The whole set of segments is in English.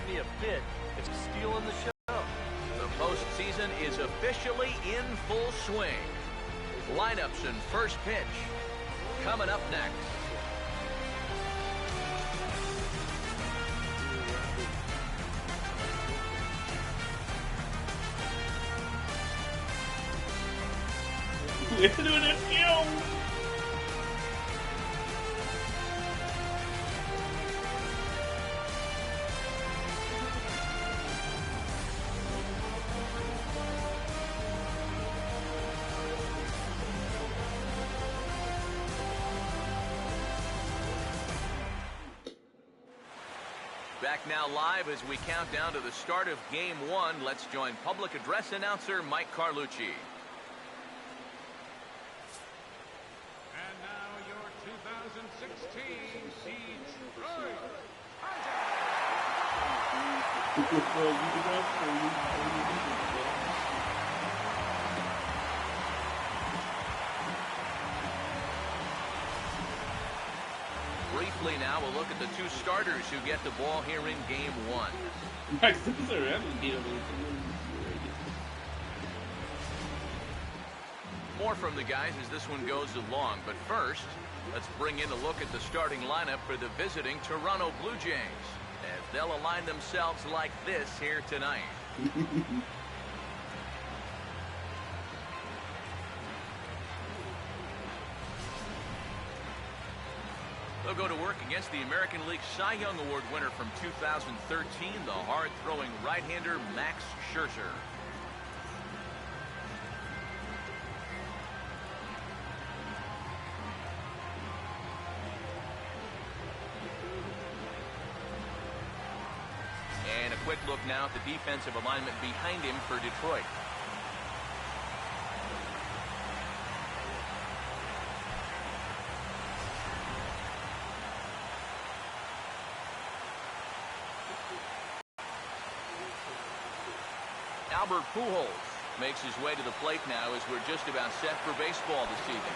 me a bit. It's stealing the show. The postseason is officially in full swing. Lineups and first pitch coming up next. We're doing it now. Back now live as we count down to the start of Game 1. Let's join public address announcer Mike Carlucci. And now your 2016 Detroit Briefly now, we'll look at the two starters who get the ball here in Game 1. Max, this is a revenue deal. More from the guys as this one goes along, but first, let's bring in a look at the starting lineup for the visiting Toronto Blue Jays, as they'll align themselves like this here tonight. They'll go to work against the American League Cy Young Award winner from 2013, the hard-throwing right-hander Max Scherzer. And a quick look now at the defensive alignment behind him for Detroit. Albert Pujols makes his way to the plate now as we're just about set for baseball this evening.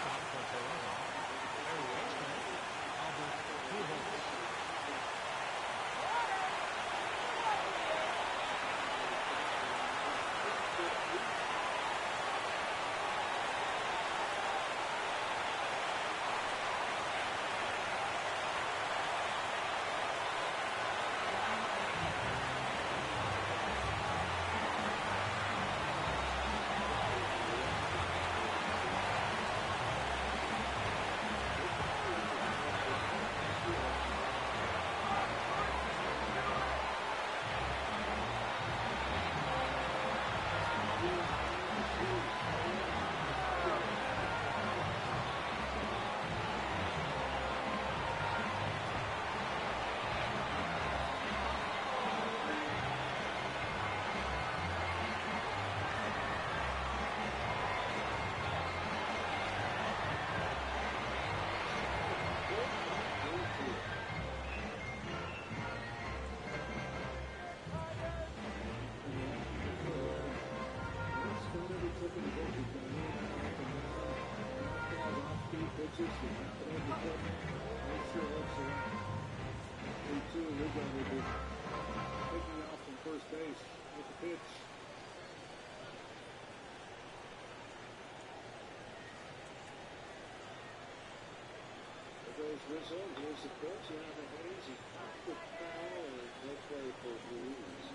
Rizzo, here's the pitch, and out of Hayes, he popped the foul, and no play for Ruiz.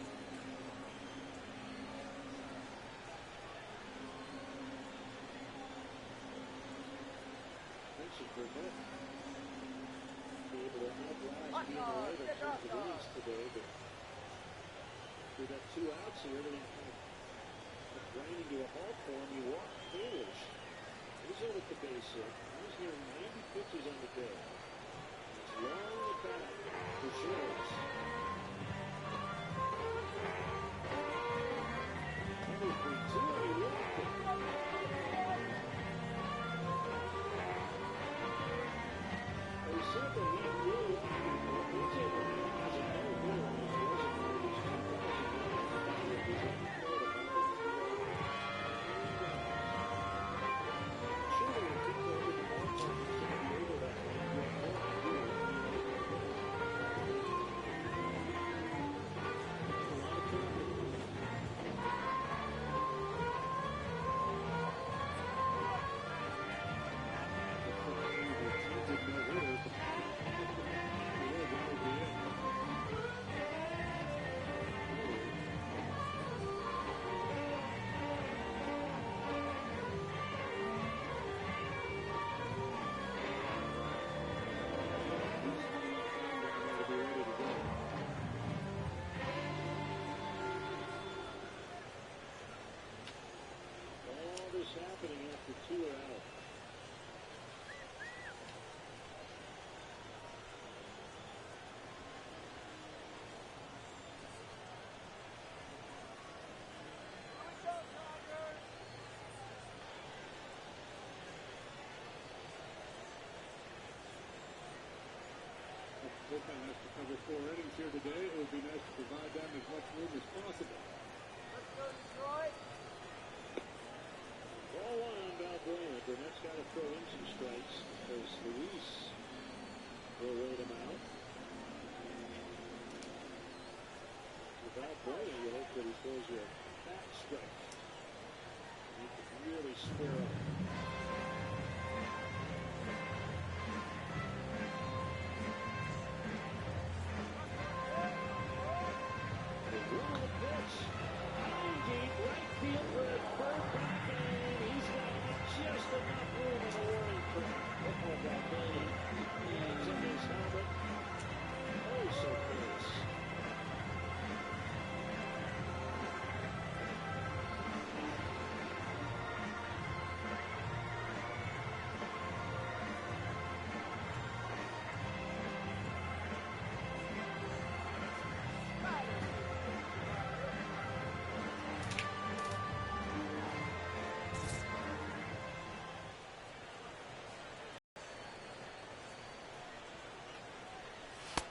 Vincent Burnett be able to outlast being right in terms of innings today, but we got 2 outs here, and kind of grinding to a halt for him. He walked Kalish. Rizzo with the base hit. He's near 90 pitches on the day. Long at bat for Schultz. Number 3-2, and he walked it. They said that he really wanted to go. He's able to has a no-hitter on his resume. He's 2,000 He's in Florida. Surely if he goes to the ballpark, he's going to be able to get more. happening after 2 are out. Bullpen has to cover 4 innings here today. It would be nice to provide them as much room as possible. Ball one on Valbrand. Burnett's got to throw in some strikes because Luis will wait him out. Without Valbrand, you hope that he throws you a back strike. He can really square up.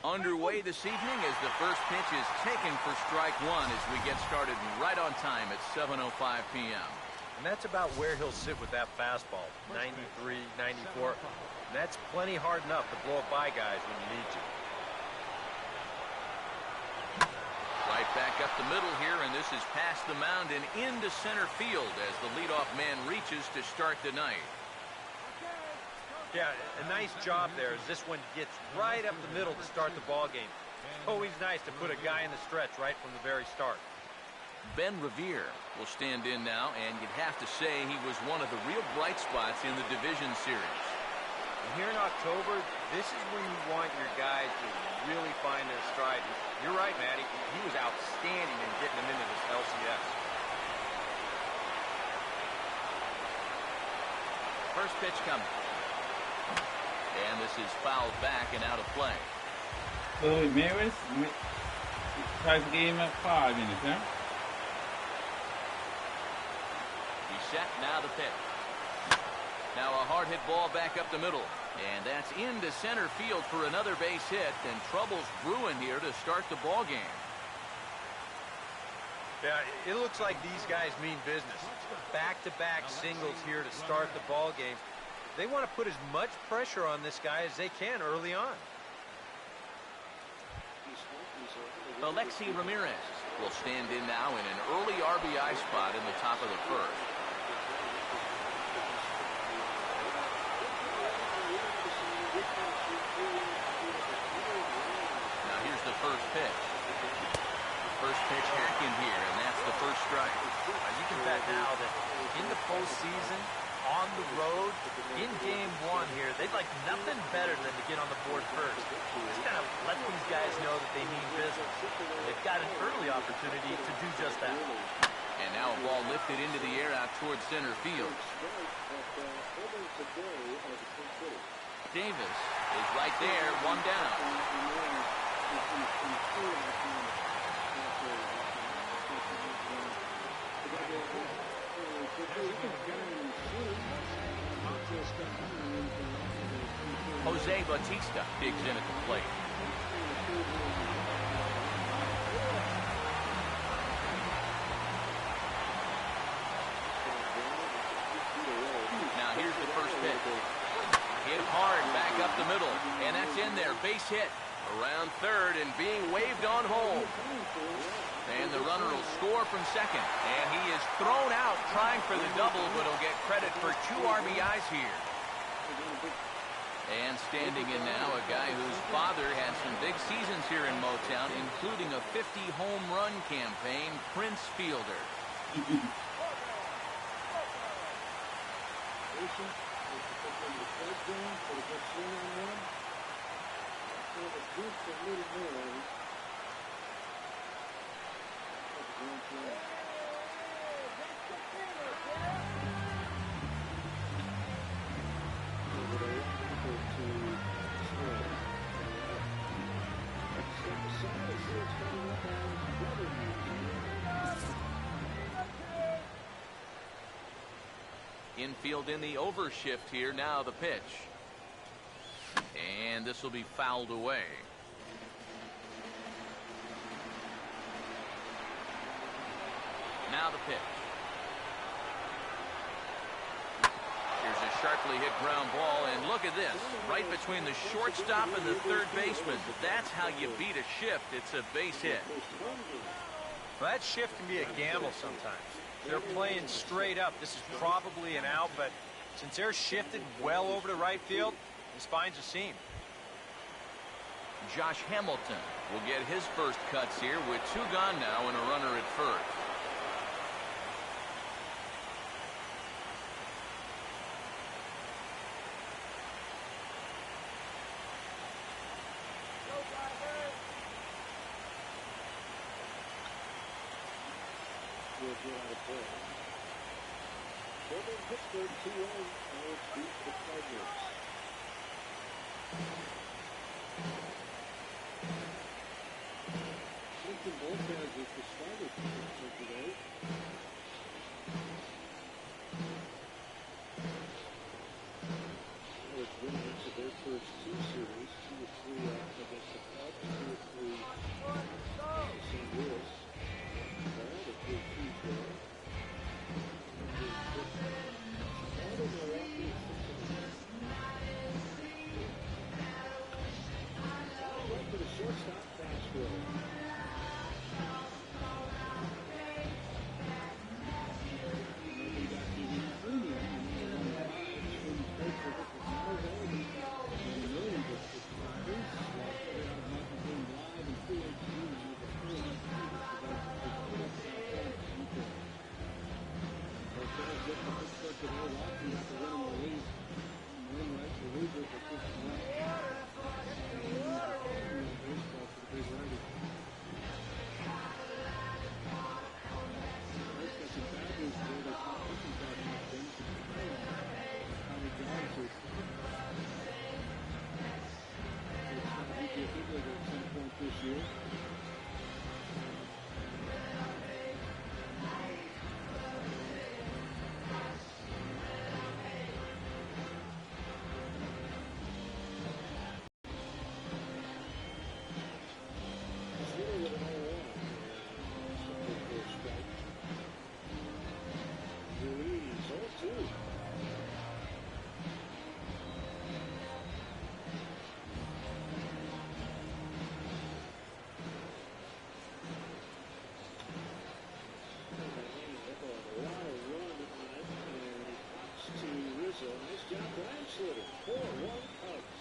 Underway this evening as the first pitch is taken for strike one as we get started right on time at 7:05 p.m. And that's about where he'll sit with that fastball. 93, 94. And that's plenty hard enough to blow it by guys when you need to. Right back up the middle here, and this is past the mound and into center field as the leadoff man reaches to start the night. Yeah, a nice job there as this one gets right up the middle to start the ball game. It's always nice to put a guy in the stretch right from the very start. Ben Revere will stand in now, and you'd have to say he was one of the real bright spots in the division series. And here in October, this is when you want your guys to really find their stride. You're right, Matty. He was outstanding in getting them into this LCS. First pitch coming. And this is fouled back and out of play. So Maris tries to get him at 5 innings, huh? He's set, now the pitch. Now a hard hit ball back up the middle. And that's into center field for another base hit. And trouble's brewing here to start the ball game. Yeah, it looks like these guys mean business. Back-to-back singles here to start the ball game. They want to put as much pressure on this guy as they can early on. Alexi Ramirez will stand in now in an early RBI spot in the top of the first. Now here's the first pitch. First pitch hack in here, and that's the first strike. You can bet now that in the postseason, on the road, in game one here, they'd like nothing better than to get on the board first. Just kind of let these guys know that they mean business. They've got an early opportunity to do just that. And now a ball lifted into the air out towards center field. Davis is right there, one down. Jose Bautista digs in at the plate. Now here's the first pitch. Hit hard back up the middle, and that's in there. Base hit around third and being waved on home. And the runner will score from second. And he is thrown out trying for the double, but he'll get credit for 2 RBIs here. And standing in now, a guy whose father had some big seasons here in Motown, including a 50-home run campaign, Prince Fielder. Infield in the overshift here. Now the pitch. And this will be fouled away. Now the pitch. Here's a sharply hit ground ball, and look at this. Right between the shortstop and the third baseman. That's how you beat a shift. It's a base hit. Well, that shift can be a gamble sometimes. They're playing straight up. This is probably an out, but since they're shifted well over to right field, this finds a seam. Josh Hamilton will get his first cuts here with 2 gone now and a runner at first. Pittsburgh 2-1 beat the Cardinals. Clinton Boltez is the starter for today. It's winning into their first 2 series, 2-3 against the Cubs, 2-3 against St. Louis. The 3-2 there. Shortstop Castro. This year. Nice job, Brian Slutter. 4-1 Cubs.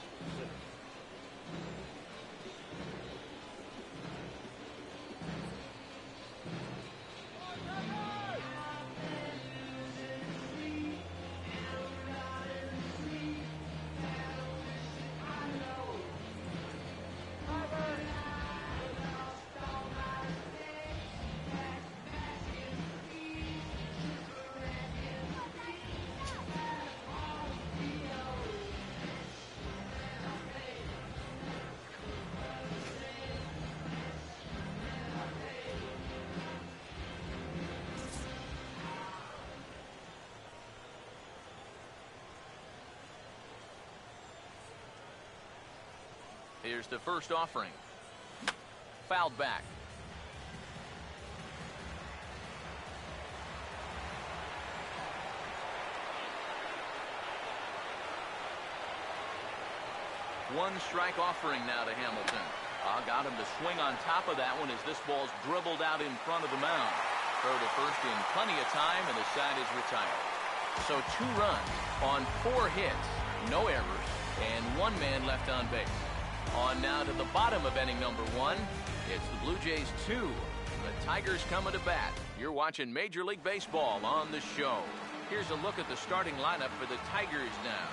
Here's the first offering. Fouled back. One strike offering now to Hamilton. Got him to swing on top of that one as this ball's dribbled out in front of the mound. Throw to first in plenty of time, and the side is retired. So 2 runs on 4 hits, no errors, and 1 man left on base. On now to the bottom of inning number 1. It's the Blue Jays 2. The Tigers coming to bat. You're watching Major League Baseball on the show. Here's a look at the starting lineup for the Tigers now.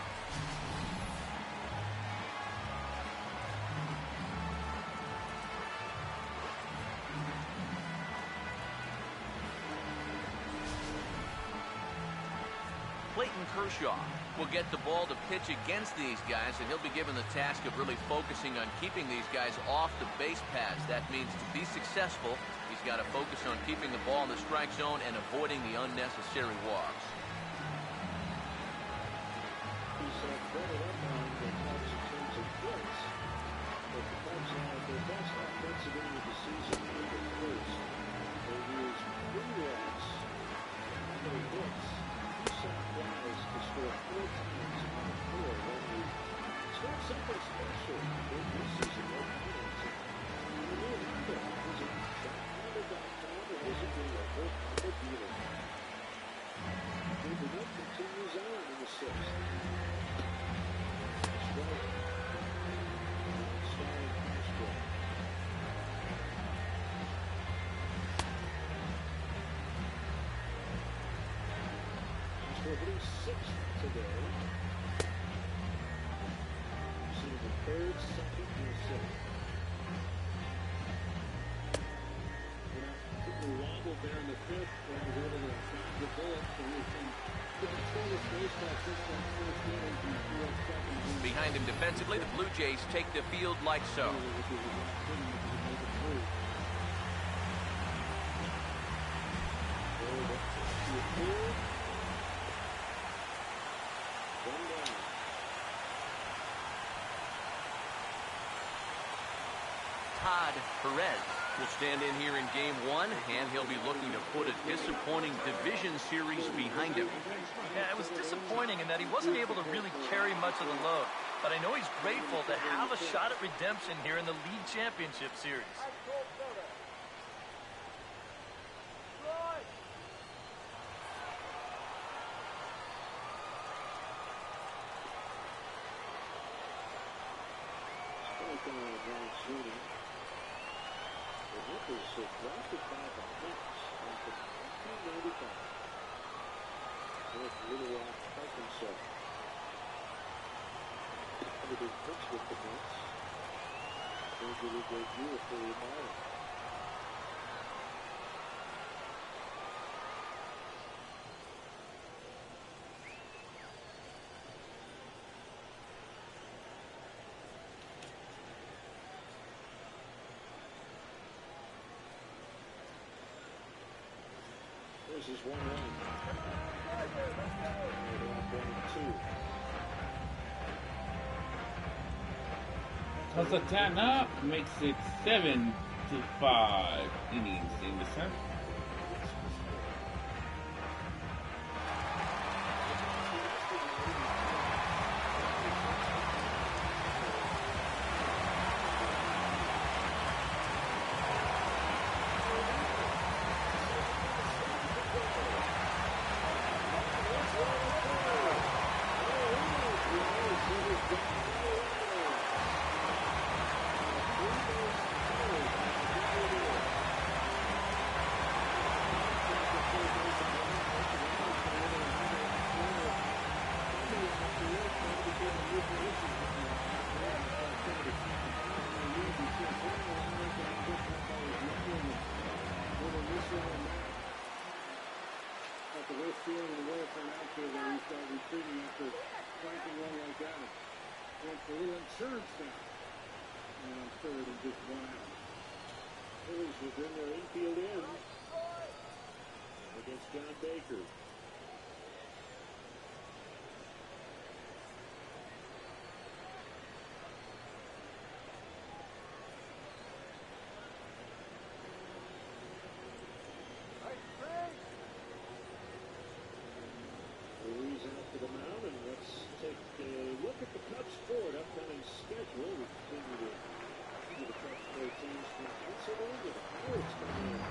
Clayton Kershaw will get the ball to pitch against these guys, and he'll be given the task of really focusing on keeping these guys off the base paths. That means to be successful, he's got to focus on keeping the ball in the strike zone and avoiding the unnecessary walks. brought it up on the Cubs in terms of hits. But the Cubs had their best offensive inning of the season in the first. They used 3 walks, 3 hits, 2 sac flies to score 4 times on 4 when you start something special in this season. No penalties. And the new outlet is at shotponder.com or visit your local Honda dealer. The work continues on in the 6th. Strike. Starring Castro. Castro hitting 6th today. Seeing the 3rd, 2nd, and 6th. Quickly wobbled there in the 5th, but was able to find the bullet so he can control his baseball system first inning before second. Behind him defensively, the Blue Jays take the field like so. Todd Perez will stand in here in game 1, and he'll be looking to put a disappointing division series behind him. Yeah, it was disappointing in that he wasn't able to really carry much of the load. But I know he's grateful to have a shot at redemption here in the league championship series. The Nippers drafted by the Mets back in 1995. North Little Rock, Arkansas. Had a big pitch with the Mets. Major League debut for the Marlins. This is 1-1. Toss a 10 up, makes it 7-5 innings in the 7th. The worst feeling in the world for an outfielder when you start retreating after striking one like that. Wants a little insurance now. And on 3rd and just 1 out. Phillies will bring their infield in against John Baker. The mound, and let's take a look at the Cubs' forward upcoming schedule. We continue to see the Cubs play teams from Pennsylvania. The Pirates coming in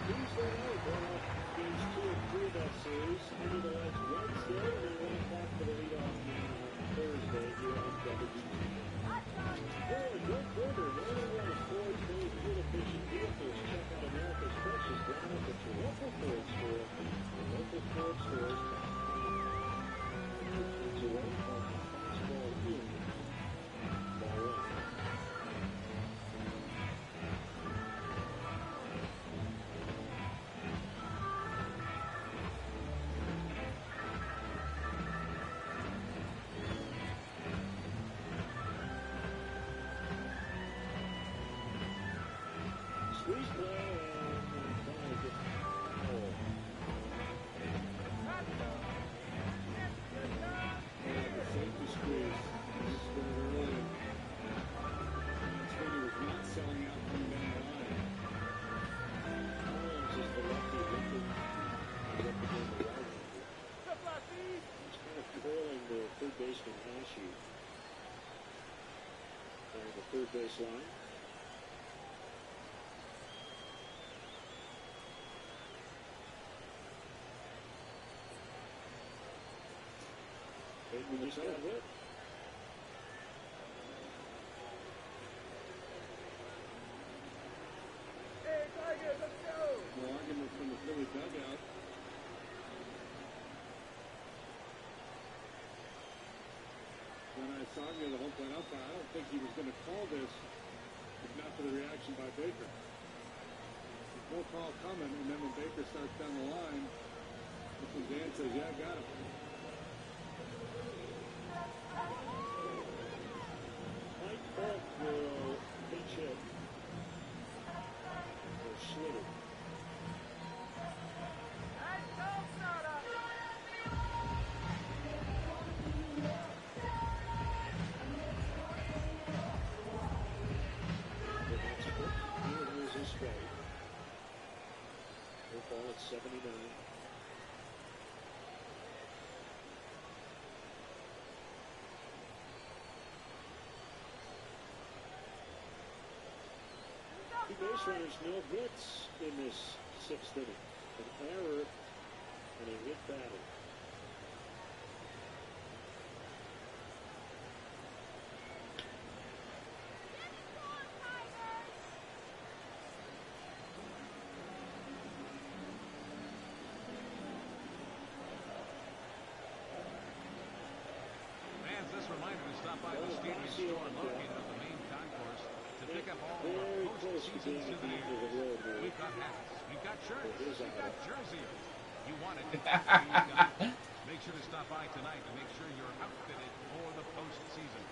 Tuesday night, going off games 2 and 3 of that series. Into the lights Wednesday, and then 1 o'clock for the leadoff game on Thursday here on WGT. Ford, go further. The only one is Ford's made fuel-efficient vehicles. Check out America's Freshest lineup at your local Ford store. Your local Ford stores. Away from fastball in. Ball 1. baseline. Bateman just got hit. No argument from the Philly dugout. When I saw him the whole point umpire, I don't think he was going to call this if not for the reaction by Baker. No call coming, and then when Baker starts down the line, that's when Dan says, yeah, I got him. Mike Polk will pinch hit for Schlitter. Ball at 79. Two base runners, no hits in this sixth inning. An error and a hit batter. By the stadium store located at the main concourse to pick up all of our post-season souvenirs. We've got hats, we've got shirts, we've got jerseys. You want it, make sure to stop by tonight to make sure you're outfitted for the postseason.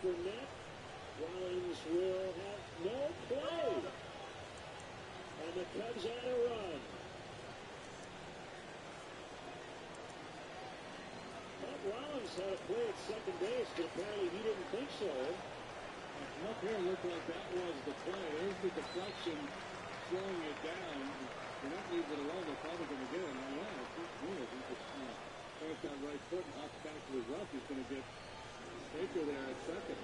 Burnett, Rollins will have no play. And the Cubs add a run. Thought Rollins had a play at second base, but apparently he didn't think so. Up here looked like that was the play. There's the deflection slowing it down. Burnett leaves it alone. They're probably going to get him. Yeah, I think he just points that right foot and hops back to his left. He's going to get Baker there at second.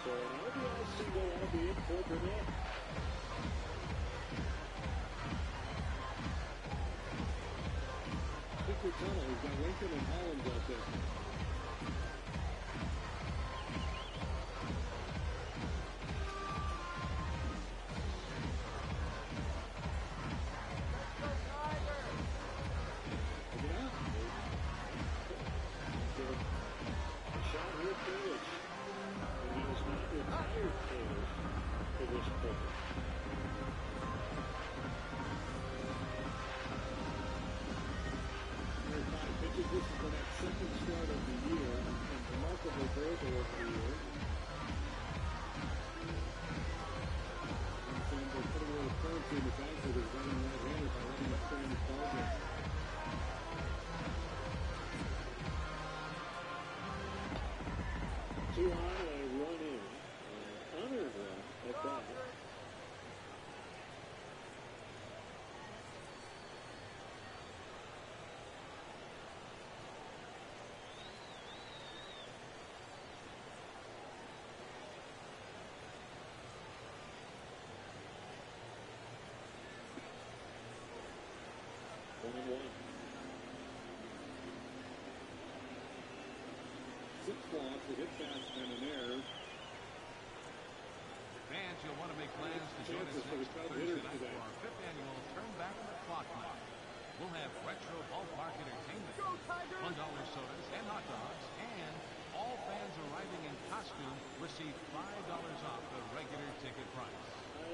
So an RBI single, albeit for Burnett. Victor Tunnel, he's got Lincoln and Hollins out there. This is for that second start of 1. 6 blocks, a hit pass, and an error. Fans, you'll want to make plans to join us next Thursday night for our 5th annual Turn Back the Clock Night. We'll have retro ballpark entertainment, $1 sodas and hot dogs, and all fans arriving in costume receive $5 off the regular ticket price.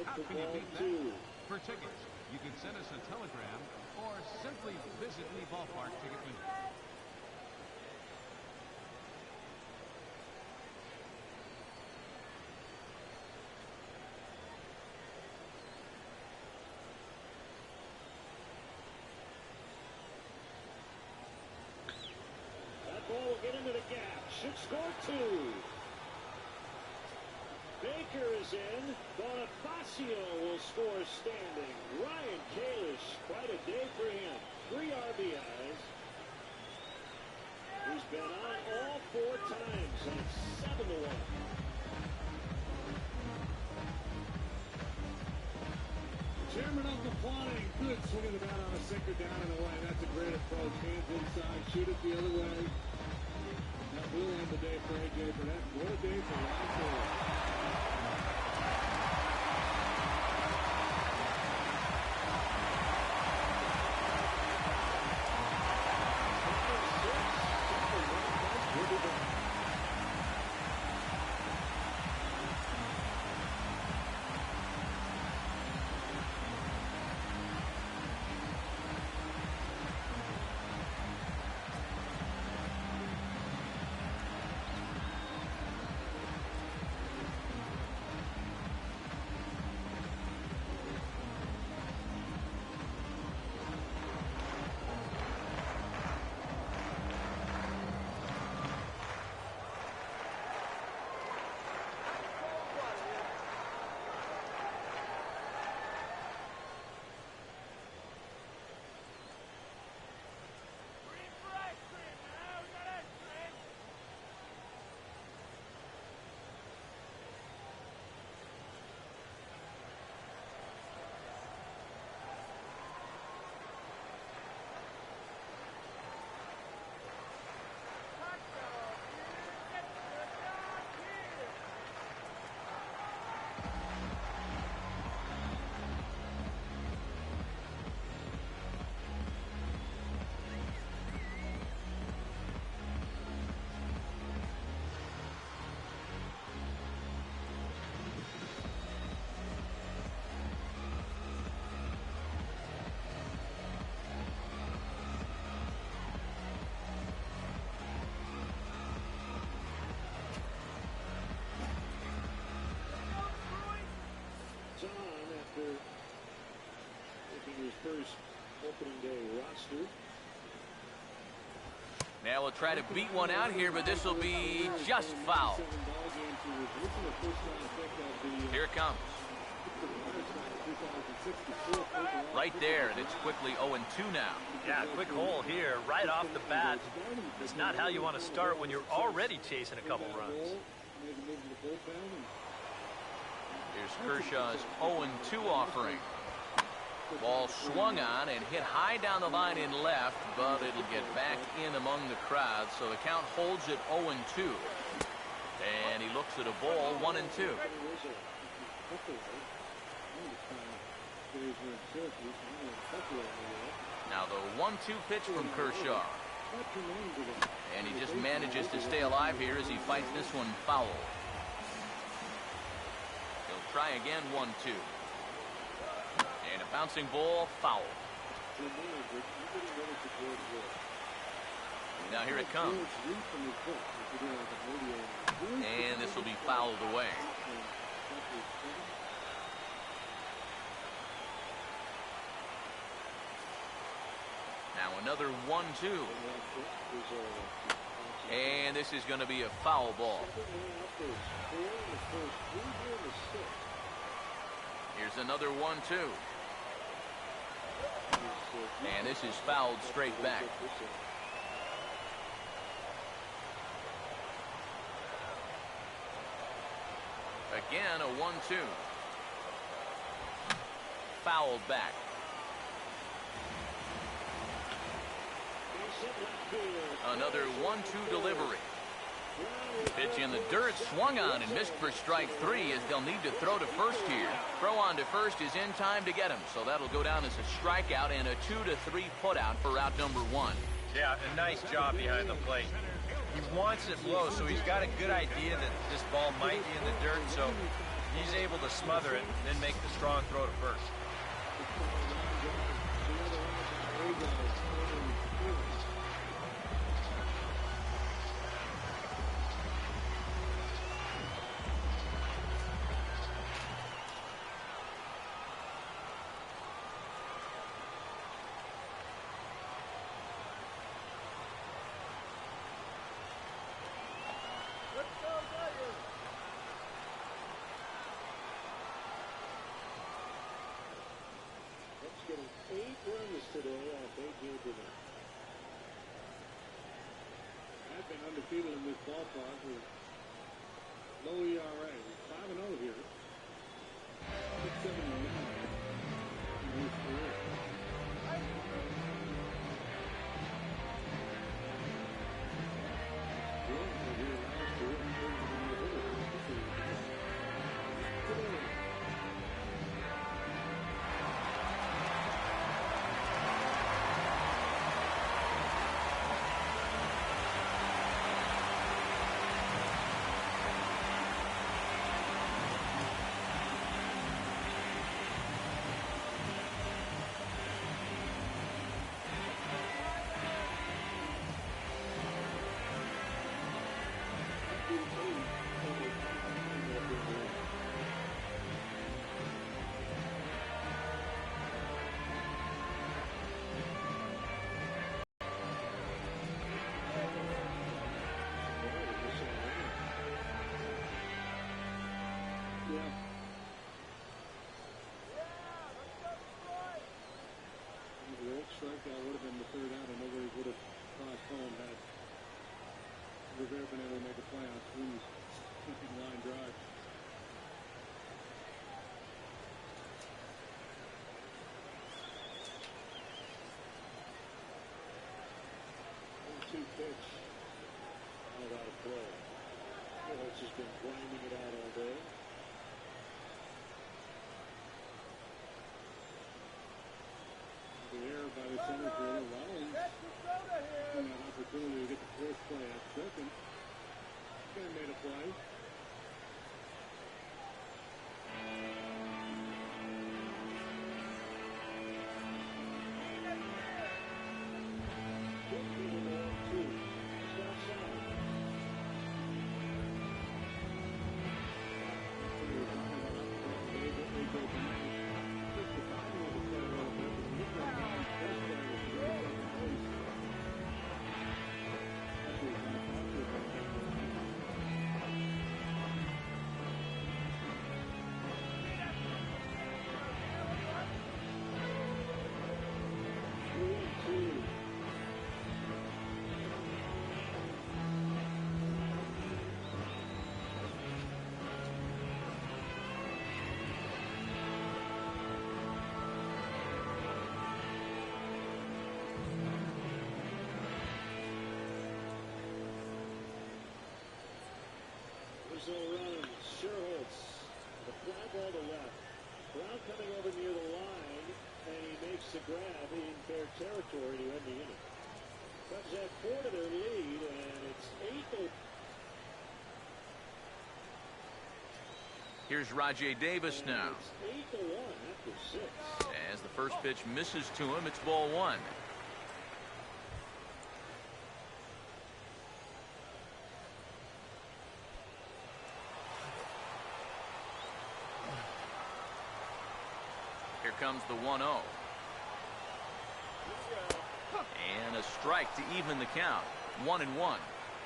How can you beat that? For tickets, you can send us a telegram or simply visit any ballpark ticket window. Ball will get into the gap. Should score 2. Baker is in. Bonifacio will score standing. Ryan Kalish, quite a day for him. 3 RBIs. He's been on all 4 times, and it's 7-1. Chairman Uncle Plotting, good swing of the bat on a sinker down and away. That's a great approach. Hands inside, shoot it the other way. That will end the day for A.J. Burnett. What a day for Ryan Taylor. His first opening day roster. Now we'll try to beat one out here, but this will be just foul. Here it comes. Right there, and it's quickly 0-2 now. Yeah, quick hole here right off the bat. That's not how you want to start when you're already chasing a couple runs. Here's Kershaw's 0-2 offering. Ball swung on and hit high down the line in left, but it'll get back in among the crowd, so the count holds at 0-2. And he looks at a ball, 1-2. Now the 1-2 pitch from Kershaw. And he just manages to stay alive here as he fights this one foul. He'll try again, 1-2. And a bouncing ball, foul. Now here it comes. And this will be fouled away. Now another 1-2. And this is going to be a foul ball. Here's another 1-2. And this is fouled straight back. Again, a 1-2. Fouled back. Another 1-2 delivery. Pitch in the dirt, swung on and missed for strike 3 as they'll need to throw to first here. Throw on to first is in time to get him, so that'll go down as a strikeout and a 2-3 putout for out number 1. Yeah, a nice job behind the plate. He wants it low, so he's got a good idea that this ball might be in the dirt, so he's able to smother it and then make the strong throw to first. Getting 8 runs today off A.J. Burnett. I've been undefeated in this ballpark with low ERA. 5-0 here. 6.79 in his career. Strikeout would have been the third out, and nobody would have crossed home had Rivera been able to make a play on Sweeney's keeping line drive. Pitch out of play. Phillips has been grinding it out all day. The error by the center fielder. Rollins had an opportunity to get the fourth play at second. Again made a play. Brazil runs. Sherholtz. The fly ball to left. Brown coming over near the line, and he makes the grab in fair territory to end the inning. Cubs have 4 to their lead, and it's 8-0. Here's Rajai Davis now. It's 8-1 after 6. As the first pitch misses to him, it's ball 1. Here comes the 1-0. And a strike to even the count. 1-1.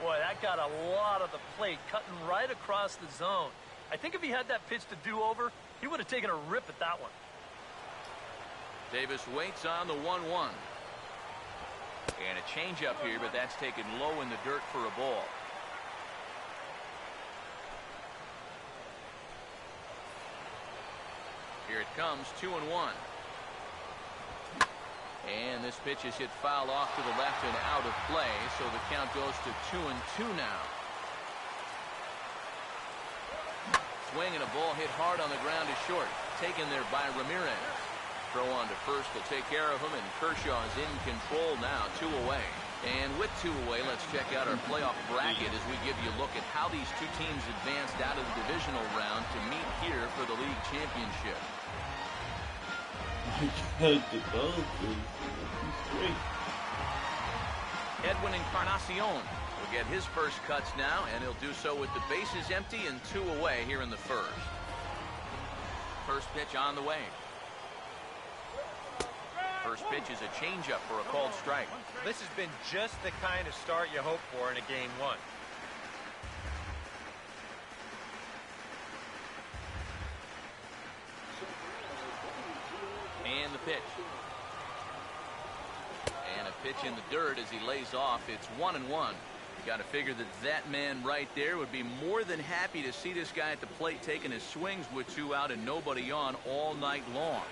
Boy, that got a lot of the plate, cutting right across the zone. I think if he had that pitch to do over, he would have taken a rip at that one. Davis waits on the 1-1. And a changeup here, but that's taken low in the dirt for a ball. Here it comes, 2-1. And this pitch is hit foul off to the left and out of play, so the count goes to 2-2 now. Swing and a ball hit hard on the ground is short. Taken there by Ramirez. Throw on to first will take care of him, and Kershaw is in control now, 2 away. And with 2 away, let's check out our playoff bracket as we give you a look at how these two teams advanced out of the divisional round to meet here for the league championship. Edwin Encarnacion will get his first cuts now, and he'll do so with the bases empty and 2 away here in the first. First pitch on the way. First pitch is a changeup for a called strike. This has been just the kind of start you hope for in a game 1. And the pitch. And a pitch in the dirt as he lays off. It's 1-1. Got to figure that man right there would be more than happy to see this guy at the plate taking his swings with 2 out and nobody on all night long.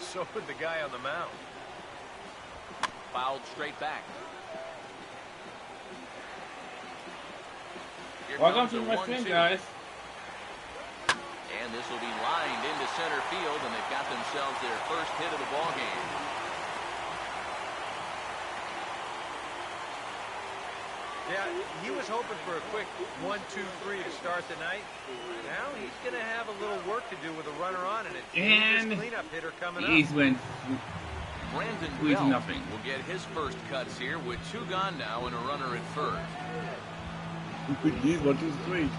So would the guy on the mound. Fouled straight back. Here Welcome comes to a my 1-2. stream, guys. And this will be lined into center field, and they've got themselves their first hit of the ball game. Yeah, he was hoping for a quick 1-2-3 to start the night. Now he's going to have a little work to do with a runner on, and it's And this cleanup hitter coming He's up. went Brandon 2-0. Belt will get his first cuts here with 2 gone now and a runner at first. He's 1-2-3.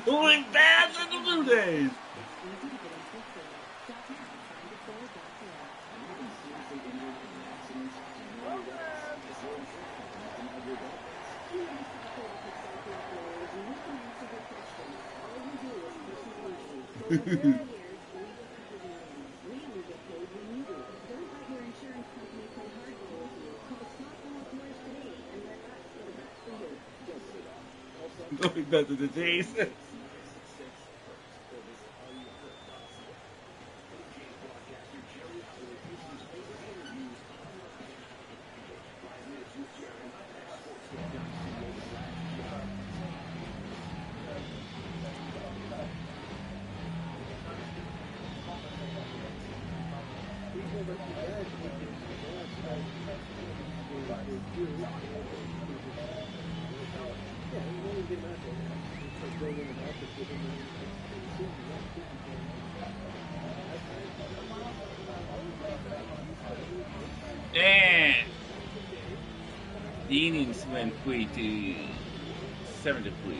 Doing bad in the Blue Jays. Going back to the Jays. And the innings went 3 to 7 to 3.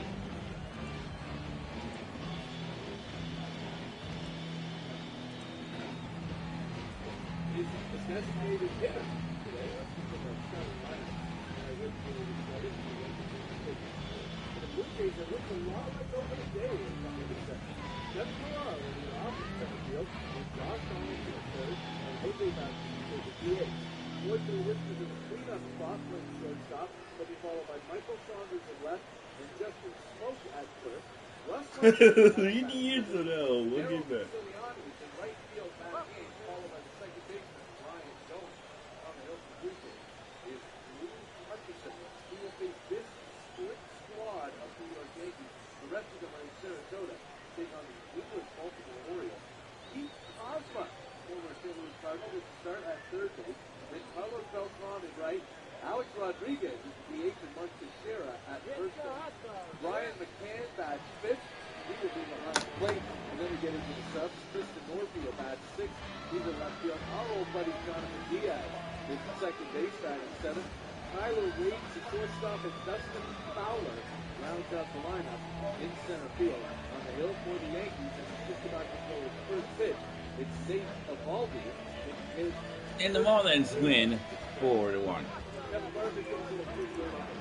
Jays that looked a lot like opening day in the second. Kevin Millar will be off in center field, with Josh Donaldson at third, and Jose Bautista at the DH. Floyd Lewis was in the cleanup spot playing shortstop, but be followed by Michael Saunders at left and Justin Smoke at first. Russ Idiots or no? Look at that. Giuliani is in right field back in, followed by the second baseman Ryan Jones. On the hill for Blue Jays is Lou Hutchinson. He will face this split squad of New York Yankees. The rest of them are in Sarasota, taking on the English Baltimore Orioles. Keith Ozma, former St. Louis Cardinal, will start at third base. Then Carlos Beltran is right. Alex Rodriguez is the DH and Mark Teixeira at first base. Brian McCann bats fifth. He will be behind the plate. And then we get into the subs. Tristan Norfield bats sixth. He's in left field. Our old buddy Jonathan Diaz is the second base batting seventh. Tyler Wade, the shortstop, and Dustin Fowler rounds out the lineup in center field. On the hill for the Yankees, and it's just about to throw his first pitch. It's Nate Eovaldi. And the Marlins win 4-1. Kevin Garvin goes to the first word on the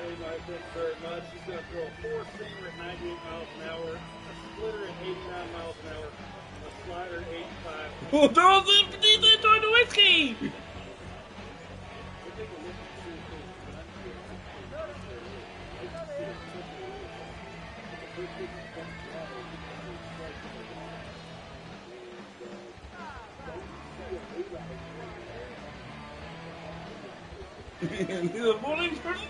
Hey, Mike, thanks very much. He's going to throw a four-seamer at 98 miles an hour, a splitter at 89 miles an hour, a slider at 85. Oh, throw the enjoy the whiskey! The morning first.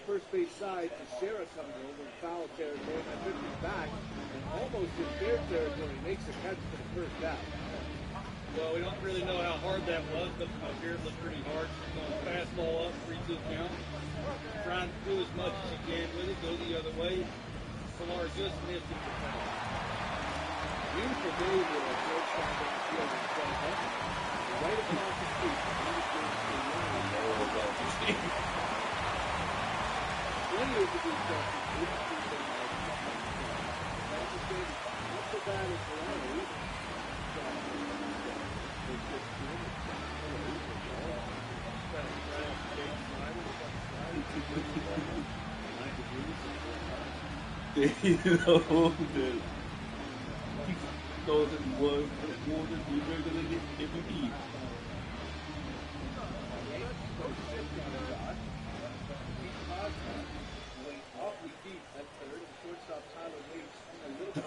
First base side, Teixeira coming over in foul territory, and drifting back, and almost in fair territory, makes a catch for the first out. Well, we don't really know how hard that was, but my beard looked pretty hard. Going fastball up, 3-2 count. Trying to do as much as he can with it, go the other way. Pilar just missed it for foul. Beautiful day with a shortstop on the field in front of him. Right across the street. Plenty of the good stuff. Not so bad as Milano either.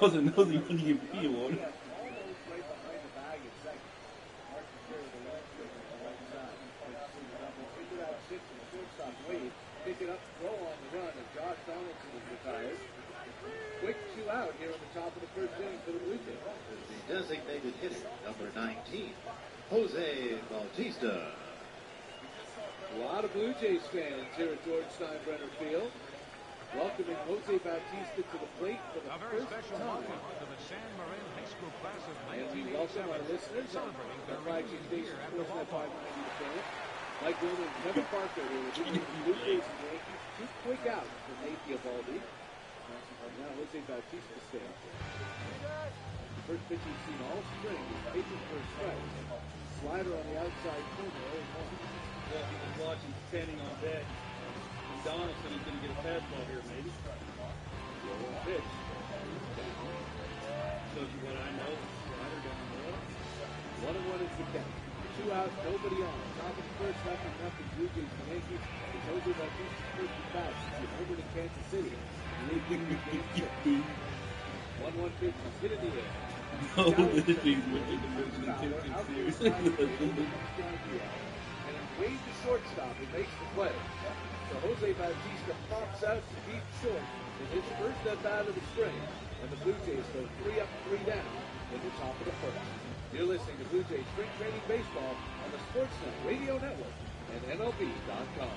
Doesn't know the MVP award. Pick it up, throw on the run, and Josh Donaldson is retired. Quick 2 out here on the top of the first inning for the Blue Jays. The designated hitter, number 19, Jose Bautista. A lot of Blue Jays fans here at George Steinbrenner Field. Welcoming Jose Bautista to the plate for the A very first special time. welcome to the San Marin High School class of And we welcome our 1987, listeners on celebrating the their 5G reunion station, here at the Sportsnet ballpark. 590 The Fan. Mike Gilman and Kevin Parker here with the Blue Jays and Yankees. 2 quick outs for Nate Eovaldi. And now Jose Bautista stands. The first pitch he's seen all spring is taken for a strike. Slider on the outside corner, 0-1. Well, he was watching standing on deck. And Donaldson is going to get a fastball here, maybe. The 0-1 pitch. the count. 2 outs, nobody on. Top of the first, nothing. Blue Jays and Yankees. It's Jose Bautista's first at bat since he homered in Kansas City. Lead game 6. 1-1 pitch, hit in the air. No, this thing's winning the first contested series. And Wade the shortstop who makes the play. So Jose Bautista pops out to deep short in his first at bat of the spring. And the Blue Jays go 3 up, 3 down in the top of the first. You're listening to Blue Jays Spring Training Baseball on the Sportsnet Radio Network and MLB.com.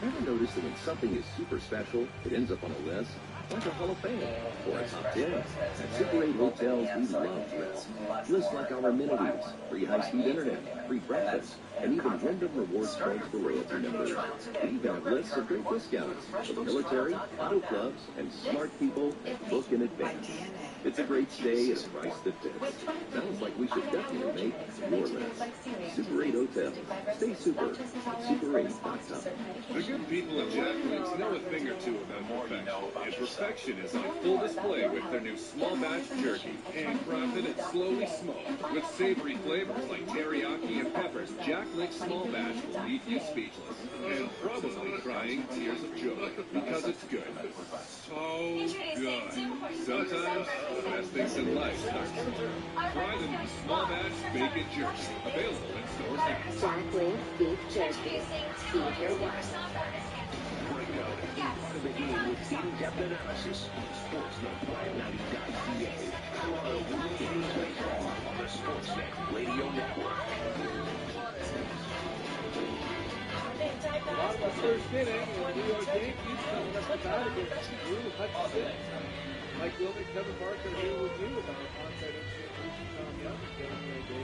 Ever notice that when something is super special, it ends up on a list? Like a Hall of Fame or a top 10. At Super 8 Hotels, we love lists. Lists like our amenities, free high-speed internet, free breakfast, and even random rewards points for loyalty members. We even have lists of great discounts for the military, auto clubs, and smart people that book in advance. It's a great stay at a price that fits. Sounds like we should definitely make your list. Super 8 Hotels. Stay super at super8.com. The good people at Jack Link's know a thing or two about perfection. And perfection is on full display with their new small batch jerky. Handcrafted and slowly smoked. With savory flavors like teriyaki and peppers, Jack Link's small batch will leave you speechless. And probably crying tears of joy. Because it's good. So good. Sometimes the best things in life start small. Try the new small batch bacon jerky. Available in stores now. Jack Link's beef jerky. See if you're one. Break out and be part of the game with in-depth analysis on Sportsnet 590.ca. Colorado Blue Jays baseball on the Sportsnet Radio Network. Bottom of the first inning, the New York Yankees coming up the bat against Drew Hutchison. Mike Wilmer, Kevin Barker here with you about onside incident. Tom Young, Kevin Randall.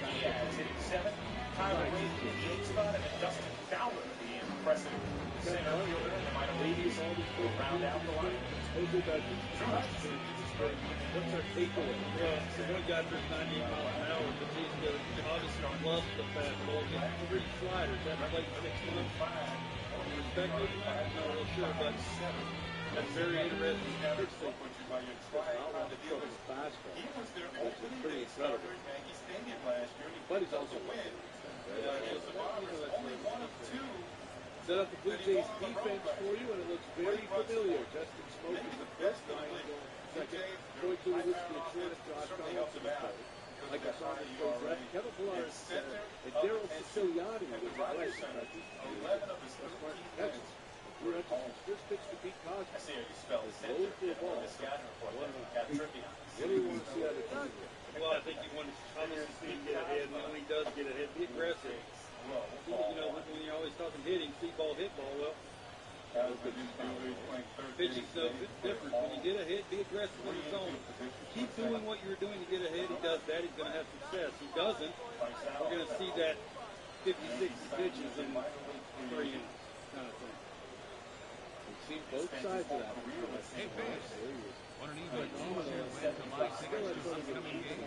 Diaz hitting 7. Tyler Wade in the 8th spot, and then Dustin Fowler, the impressive center fielder in the minor leagues, will round out the line. What's our takeaway? Well, the one guy threw 98 miles an hour, but he's obviously loves the fastball. He's 3 sliders. That played 6 months. Respected? I'm not real sure, but that's very interesting. Pitch thing. He was their opening day starter in Yankee Stadium last year, and he but he's also win. Only 1 of 2. Set up the Blue Jays defense for you, and it looks very familiar. Justin Smoke is the best guy second. Troy Tulowitzki at short, Josh Donaldson at third. Like I saw in the left, Kevin Pillar and Daryl Siciliani with the right. 11 of his 13 catches. Drew Hutchison's first pitch to beat Cosby. I see how you spell it. Low for a ball. This guy report got trippy on. What do you want to see out of him? Well, I think you want to see him get ahead, and when he does get ahead, be aggressive. You know, when you're always talking hitting, see ball, hit ball, well, pitching's no different. When you get ahead, be aggressive in the zone. Keep doing what you're doing to get ahead. He does that, he's going to have success. He doesn't, we're going to see that 56 pitches in 3 innings kind of thing. We've seen both sides of that. Hey, fans, want an even easier way to buy tickets to this upcoming game?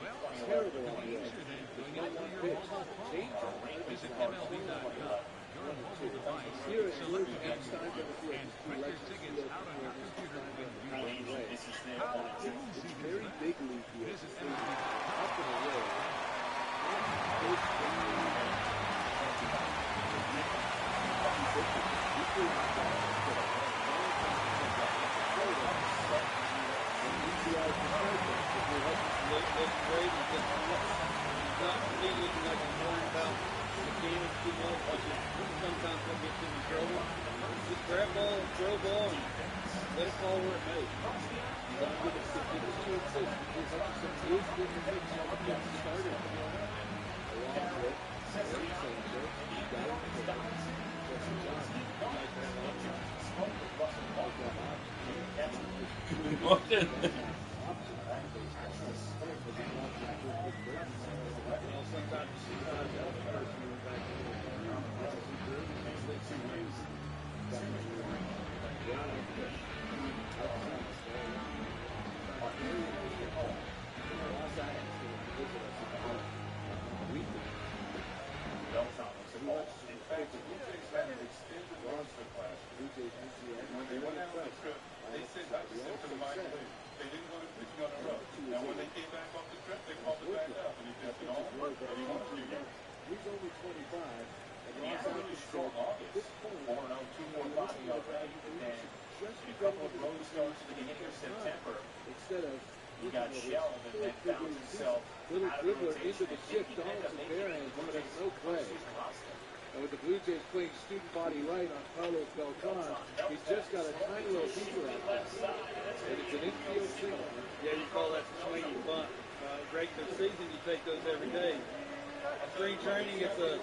Well, it's terrible no easier than doing it through your mobile phone. Visit MLB.com. Your mobile device, select the game score, and print your tickets out on your computer in real time. How easy is Very that? big league here. Visit Up and away. Looks great. He's not me looking like he's worried about the game too much, which is sometimes what gets him in trouble. Just grab ball, throw ball, and let it fall where it may. They didn't want to pitch on the road. Now, when they came back off the trip, they called it back up, and he pitched it 25. And He had Ross a really Atkins strong said, at August. this point, 4-0, 2 more body already. And then just a be couple ready of to road starts at the beginning of September. instead of He got shelled and then found himself little out of dribbler rotation. into the shift. Donaldson barehand, but there's no play. And with the Blue Jays playing student body right on Carlos Beltran, he's just got a tiny little feature out there. And it's an infield single. Yeah, you call that swinging bunt. Regular season, you take those every day. Spring training, it's a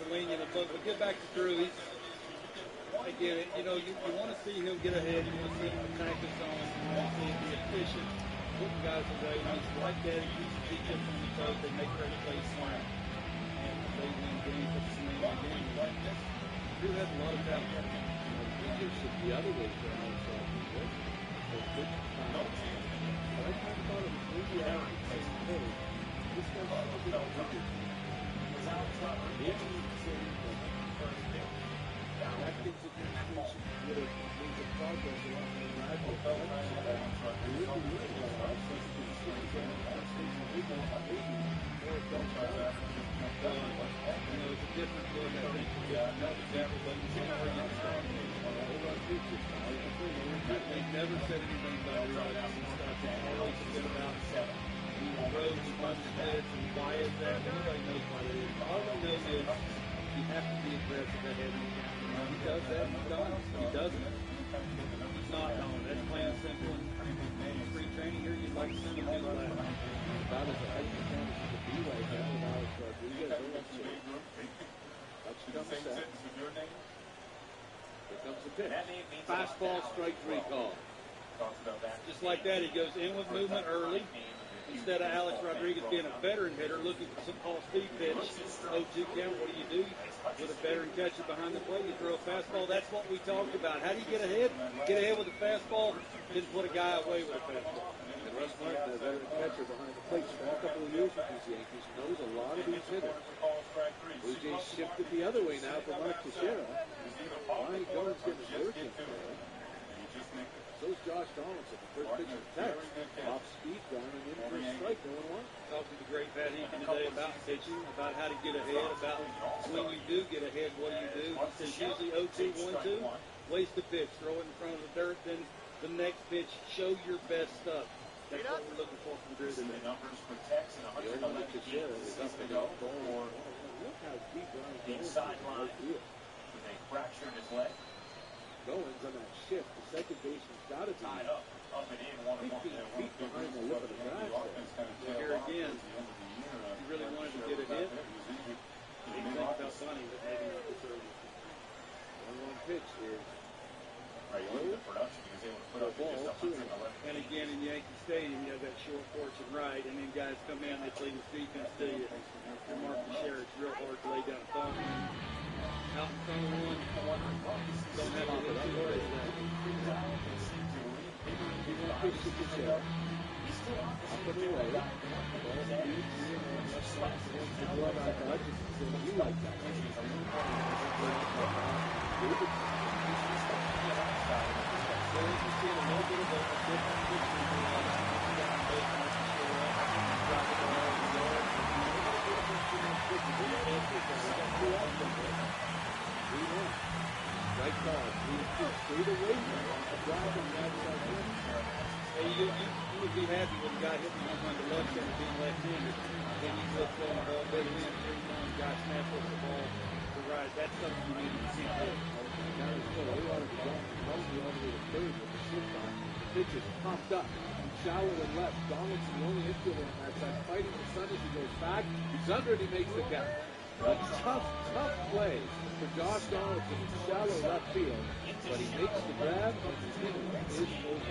lenient bunt. But get back to Drew. He's, again, you want to see him get ahead. You want to see him attack the zone. You want to see him be efficient, putting guys away. When he's like that, he needs to be just on the toes. They make great plays slam. And they win games at the same game. Like this, Drew has a lot of talent. He should be other ways for Alex Rodriguez. But I talked about him maybe out in the same day. This guy's so good at Rodriguez. Atkins administration would have made the progress along the gradual progress. They would be really well access to the city and the station legal maybe more adult It's a different look, I think. They never said anything about roads and stuff. It's always been about roads, bunches, and why is that? Nobody knows why it is. All we know is you have to be aggressive ahead. He does that, he does. He doesn't. He's not knowing. That's plain and simple. In free training here, you'd like to see him do that. About as a high performance as a B right now with Alex Rodriguez. That's come set. Here comes the pitch. Fastball, strike three call. Just like that, he goes in with movement early. Instead of Alex Rodriguez being a veteran hitter looking for some off-speed pitch, 0-2 count, what do? With a veteran catcher behind the plate, you throw a fastball. That's what we talked about. How do you get ahead? Get ahead with a fastball, then put a guy away with a fastball. And Russ Martin, the veteran catcher behind the plate, spent a couple of years with these Yankees, knows a lot of these hitters. Blue Jays shifted the other way now for Mark Teixeira. Ronnie Jones getting his work in there. So's Josh Donaldson, the first pitch of the text. Off speed, ground and in for a strike, no one wants. Talking to the great Pat Hinkin today about pitching, about how to get ahead, about when you do get ahead, what do? He says usually 0-2, 1-2, waste the pitch, throw it in front of the dirt, then the next pitch, show your best stuff. That's what we're looking for from Drew today. Numbers for Tex and 111 games to go for Look how deep Ronnie Jones inside line. is. They fractured his leg. Goins on that shift, the second baseman's got to be Tied up and in, 15 feet behind the lip of the grass there. Here again, he really wanted to get a hit. He think about bunting, but maybe not this early. 1-1 pitch is the production. He was able to put up just 111. And again, in Yankee Stadium, you have that short porch and right, and then guys come in, they play this defense to you. For Mark Teixeira, it's real hard to lay down a thumb. Out in front of one, don't have to hit too hard. pitch to Teixeira. Up and away. The glove out to Hutchinson said, you like that. Seeing a little bit of a different pitching Right call, 3-2. Straight away from the drive on the outside rim. Hey, you would be happy when a guy hit the home run to left center being left-handed. Then you flip on the ball, big in, 3-1, guy snap off the ball to right. That's something you need to see. Now he's still a lot of the ball. Mostly all the way to third with the shift on. The pitch is popped up. Shallow and left. Donaldson, the only infielder on that side, fighting the sun as he goes back. He's under and he makes the catch. A tough play for Josh Donaldson in shallow left field, but he makes the grab and the inning is over.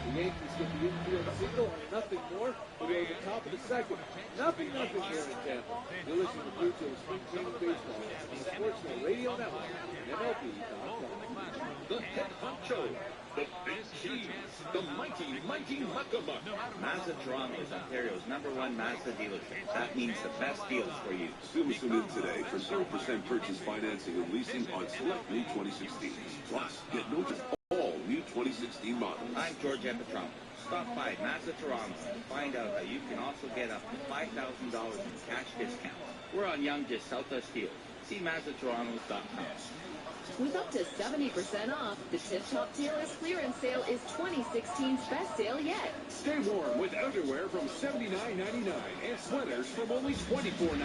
The Yankees get the infield single and nothing more. We'll go to the top of the second. Nothing here in Tampa. You're listening to Blue Jays Spring Training Baseball on the Sportsnet Radio Network and MLB.com. The head honcho, the big cheese, the mighty Muckamuck. Mazda Toronto is Ontario's #1 Mazda dealership. That means the best deals for you. Soon in today for 0% purchase financing and leasing on select new 2016s. Plus, get notice all new 2016 models. I'm George Epitrano. Stop by Mazda Toronto and find out how you can also get up to $5,000 in cash discounts. We're on Yonge just south of Steele. See MazdaToronto.com. With up to 70% off, the Tip Top Tailors clearance sale is 2016's best sale yet. Stay warm with outerwear from $79.99 and sweaters from only $24.99.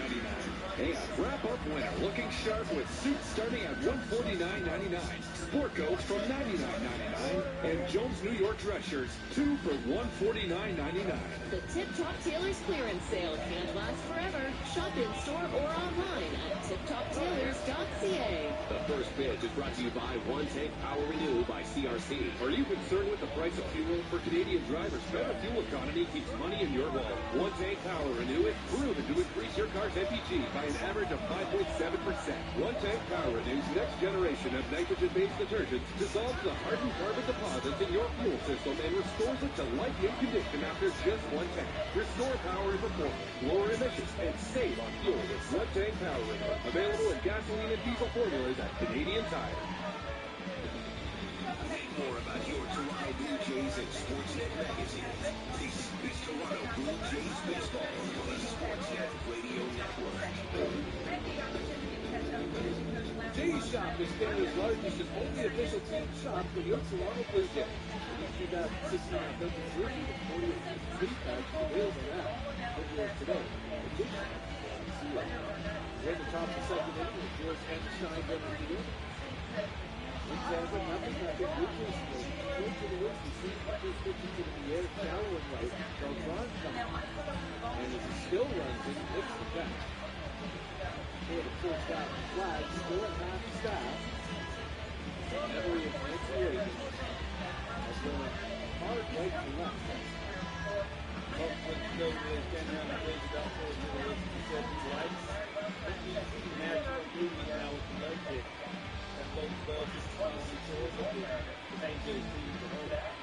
And wrap up winter looking sharp with suits starting at $149.99. Sport coats from $99.99 and Jones New York dress shirts 2 for $149.99. The Tip Top Tailors clearance sale can't last forever. Shop in store or online at tiptoptailors.ca. The first pitch is brought to you by One Tank Power Renew by CRC. Are you concerned with the price of fuel? For Canadian drivers, better fuel economy keeps money in your wallet. One Tank Power Renew is proven to increase your car's MPG by an average of 5.7%. One Tank Power Renew's next generation of nitrogen-based detergent dissolves the hardened carbon deposits in your fuel system and restores it to like-new condition after just one tank. Restore power and performance, lower emissions, and save on fuel with One Tank Power Renew. Available in gasoline and diesel formulas at Canadian Tire. More about your Toronto Blue Jays and Sportsnet magazine. This is Toronto Blue Jays baseball on the Sportsnet Radio Network. Jays Shop is Canada's largest and only official team shop for your Toronto Blue Jays. The 2016 November jersey with 40th city patch is available now. Look for it today. We're at the top of the second inning with George Henderson over the unit. Nothing. Blue Jays swing to the woods. The seat pitches into the air, shallow and right. Beltran comes and as he still runs in, hits the back. For the first out flag, still at half staff. Never even makes the rating. That's going hard right to left. Let's go with Ken around the bridge about 4 minutes. He said he likes the natural movie now with the leg kick. That bodes well for the 26 of the AJ team to hold out.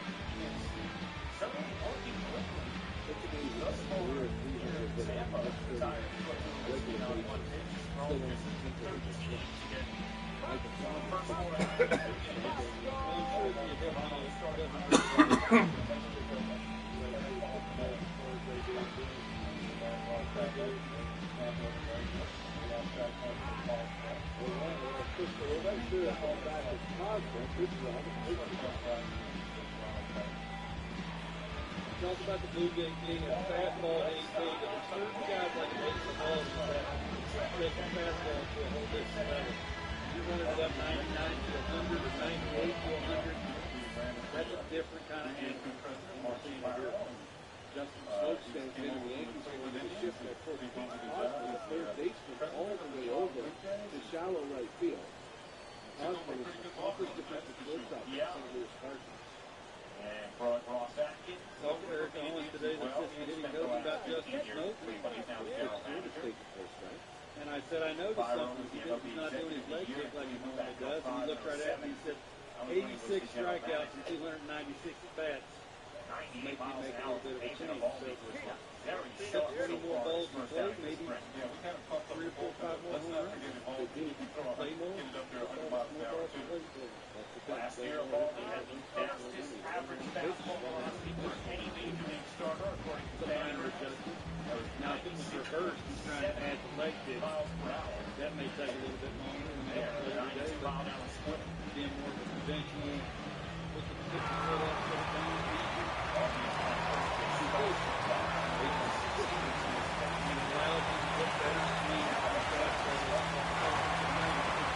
Talk about the Blue Jays being a fastball AC, but there's certain guys like Mason Hall that take a fastball to a whole different level. You run it up 99 to 100 or 98 to 100. That's a different kind of angle than we're seeing here. Justin Stokes stands in, and the Yankees are going to shift their first pitch to Osborne, the third baseman, all the way over to shallow right field. Osborne is the toughest defensive shortstop in St. Louis Cardinals. And Ross Atkins. Talk to Eric Owens today, the assistant hitting coach, about Justin Smoke. And I said, I noticed something. He thinks he's not doing his leg kick like he normally does. And he looked right at me and said, 86 strikeouts and 296 at-bats. Make me make a little bit of a change. So, 20 more balls in play, maybe 3 or 4 or 5 more home runs. Play more. Last year, Baldy had the fastest average fastball velocity for any major league starter, according to the minor adjustment. Now, if it was reversed, he's trying to add the leg kick. That may take a little bit longer than that every day, but being more of a conventional, with the pitching foot up, so it's down, and allows you to get better speed.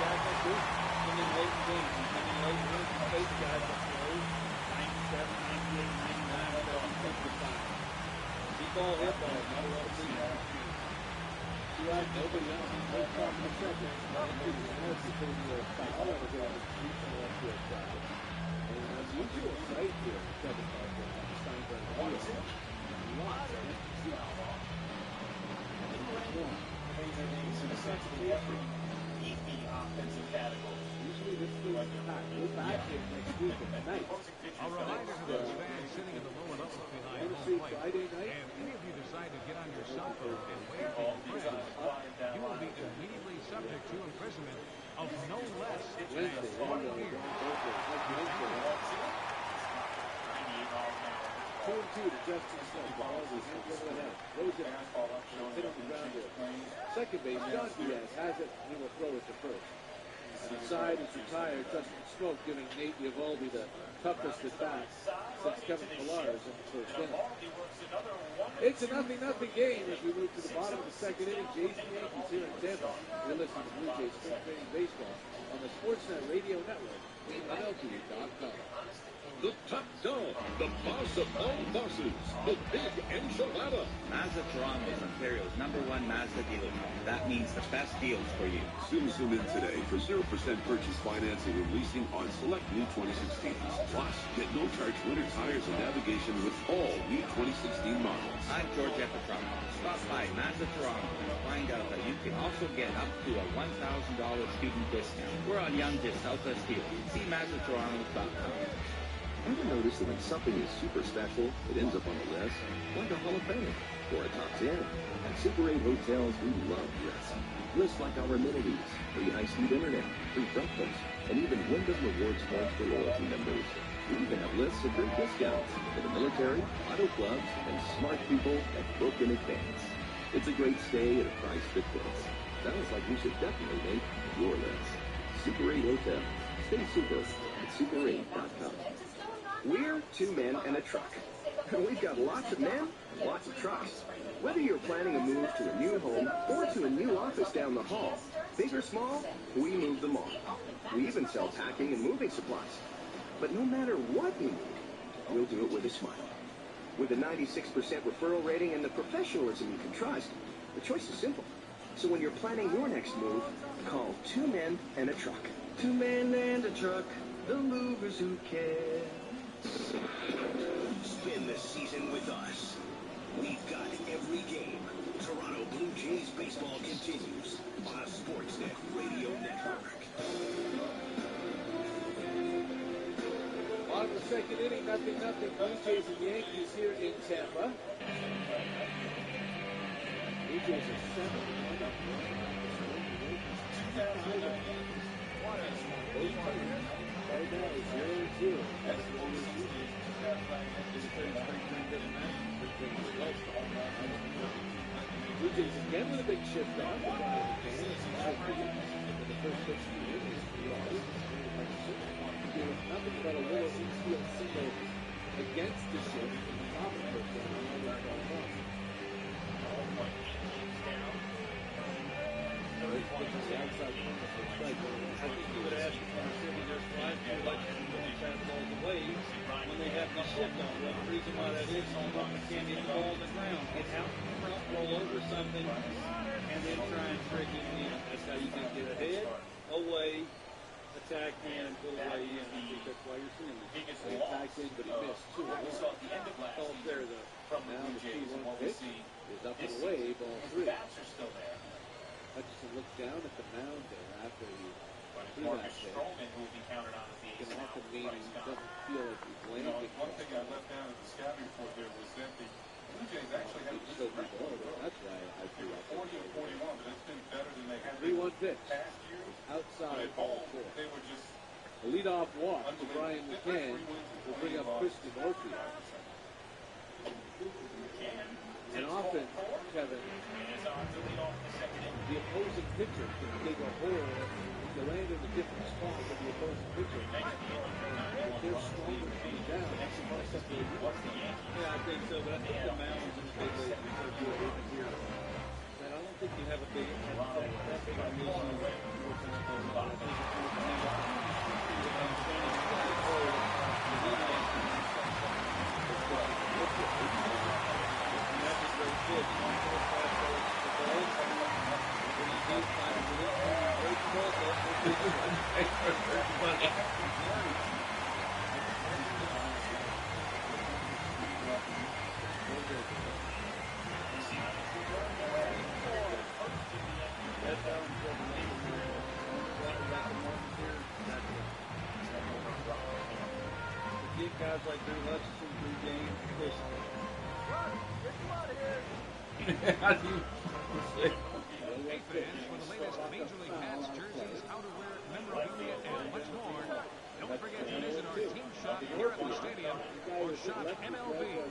Guys like this, come in late in games, you come in late in games, you face guys that throw 97, 98, 99, 75. Deep ball, hit ball, not a lot of speed. Right, nobody else is no problem in second. Unless it's going to be a foul, I would go on the street and let you try it. And that's usually a sight here for second ball game. Steinberg wants it. He wants it. It's in a sense of the effort, beefy offensive category. Usually this thing is hot. We're back here next week at night. A reminder to those fans sitting in the lower levels behind home plate. Friday night. If any of you decide to get on your cell phone and wave to your friends, you will be immediately subject to imprisonment of no less than 4 years. 2-2 to Justin Smoke. Ball is hands over the head. Throws it out. Hit on the ground there. Second base, John Diaz has it. He will throw it to first. Inside is retired. Justin Smoke giving Nate Eovaldi the toughest at bat since Kevin Pillar's in the first inning. It's a 0-0 game as we move to the bottom of the second inning. Jays and Yankees here in Tampa. You're listening to Blue Jays Spring Training Baseball on the Sportsnet Radio Network and MLB.com. The top dog, the boss of all bosses, the big enchilada. Mazda Toronto is Ontario's #1 Mazda dealer. That means the best deals for you. Zoom in today for 0% purchase financing and leasing on select new 2016s. Plus, get no-charge winter tires and navigation with all new 2016 models. I'm George Epitron. Stop by Mazda Toronto and find out that you can also get up to a $1,000 student discount. We're on Yonge to Southwest Hill. See MazdaToronto.com. Ever notice that when something is super special, it ends up on the list? Like a Hall of Fame or a top 10. At Super 8 Hotels, we love lists. Lists like our amenities, free high-speed internet, free breakfast, and even Wyndham Rewards points for loyalty members. We even have lists of great discounts for the military, auto clubs, and smart people that book in advance. It's a great stay at a price that fits. Sounds like you should definitely make your list. Super 8 Hotel. Stay super at super8.com. We're two men and a truck. We've got lots of men and lots of trucks. Whether you're planning a move to a new home or to a new office down the hall, big or small, we move them all. We even sell packing and moving supplies. But no matter what we need, we'll do it with a smile. With a 96% referral rating and the professionalism you can trust, the choice is simple. So when you're planning your next move, call Two Men and a Truck. Two men and a truck, the movers who care. Spin the season with us. We've got every game. Toronto Blue Jays baseball continues on a Sportsnet Radio Network. Bottom of the second inning, 0-0. Blue Jays and Yankees here in Tampa. Blue Jays are 7-1 up. Right now, 0-2. Blue Jays again with a big shift on. The first pitch to the innings. Nothing but a little infield single against the shift in the top of the first inning. I think you would ask if I'm sitting there sliding to let them fastballs away when they have the shift on. Well, the reason why that is, you can't hit the ball on the ground. Get out in front, roll over something, and then try and trick it in. That's how you can get ahead, away, attack in, go away in. I think that's why you're seeing this. He attacked in, but he missed two. Falls there, though. Now the 2-1 pitch is up and away, ball 3. Hutchinson looks down at the mound there after he threw that pitch. It can often mean he doesn't feel like he's landing. One thing I left down at the scouting report there was that the Blue Jays actually had a good record. That's why I threw out 40 and 41, but it's been better than they had 3-1 pitch. past year. Outside ball 4. They were just A leadoff walk to Brian McCann will bring up Christian Murphy. And often, Kevin, the opposing pitcher can dig a hole if you land in a different spot than the opposing pitcher. If they're stronger coming down, that's the most up there. Yeah, I think so, but I think the mountains in the big leagues are so good even here. And I don't think you have a big that's big on this one. I think give guys like Drew Hutchinson, Drew James, push. How do you say? Hey fans, for the latest Major League hats, jerseys, outerwear, memorabilia, and much more, don't Don't forget to visit our team shop here at the stadium or shop MLB at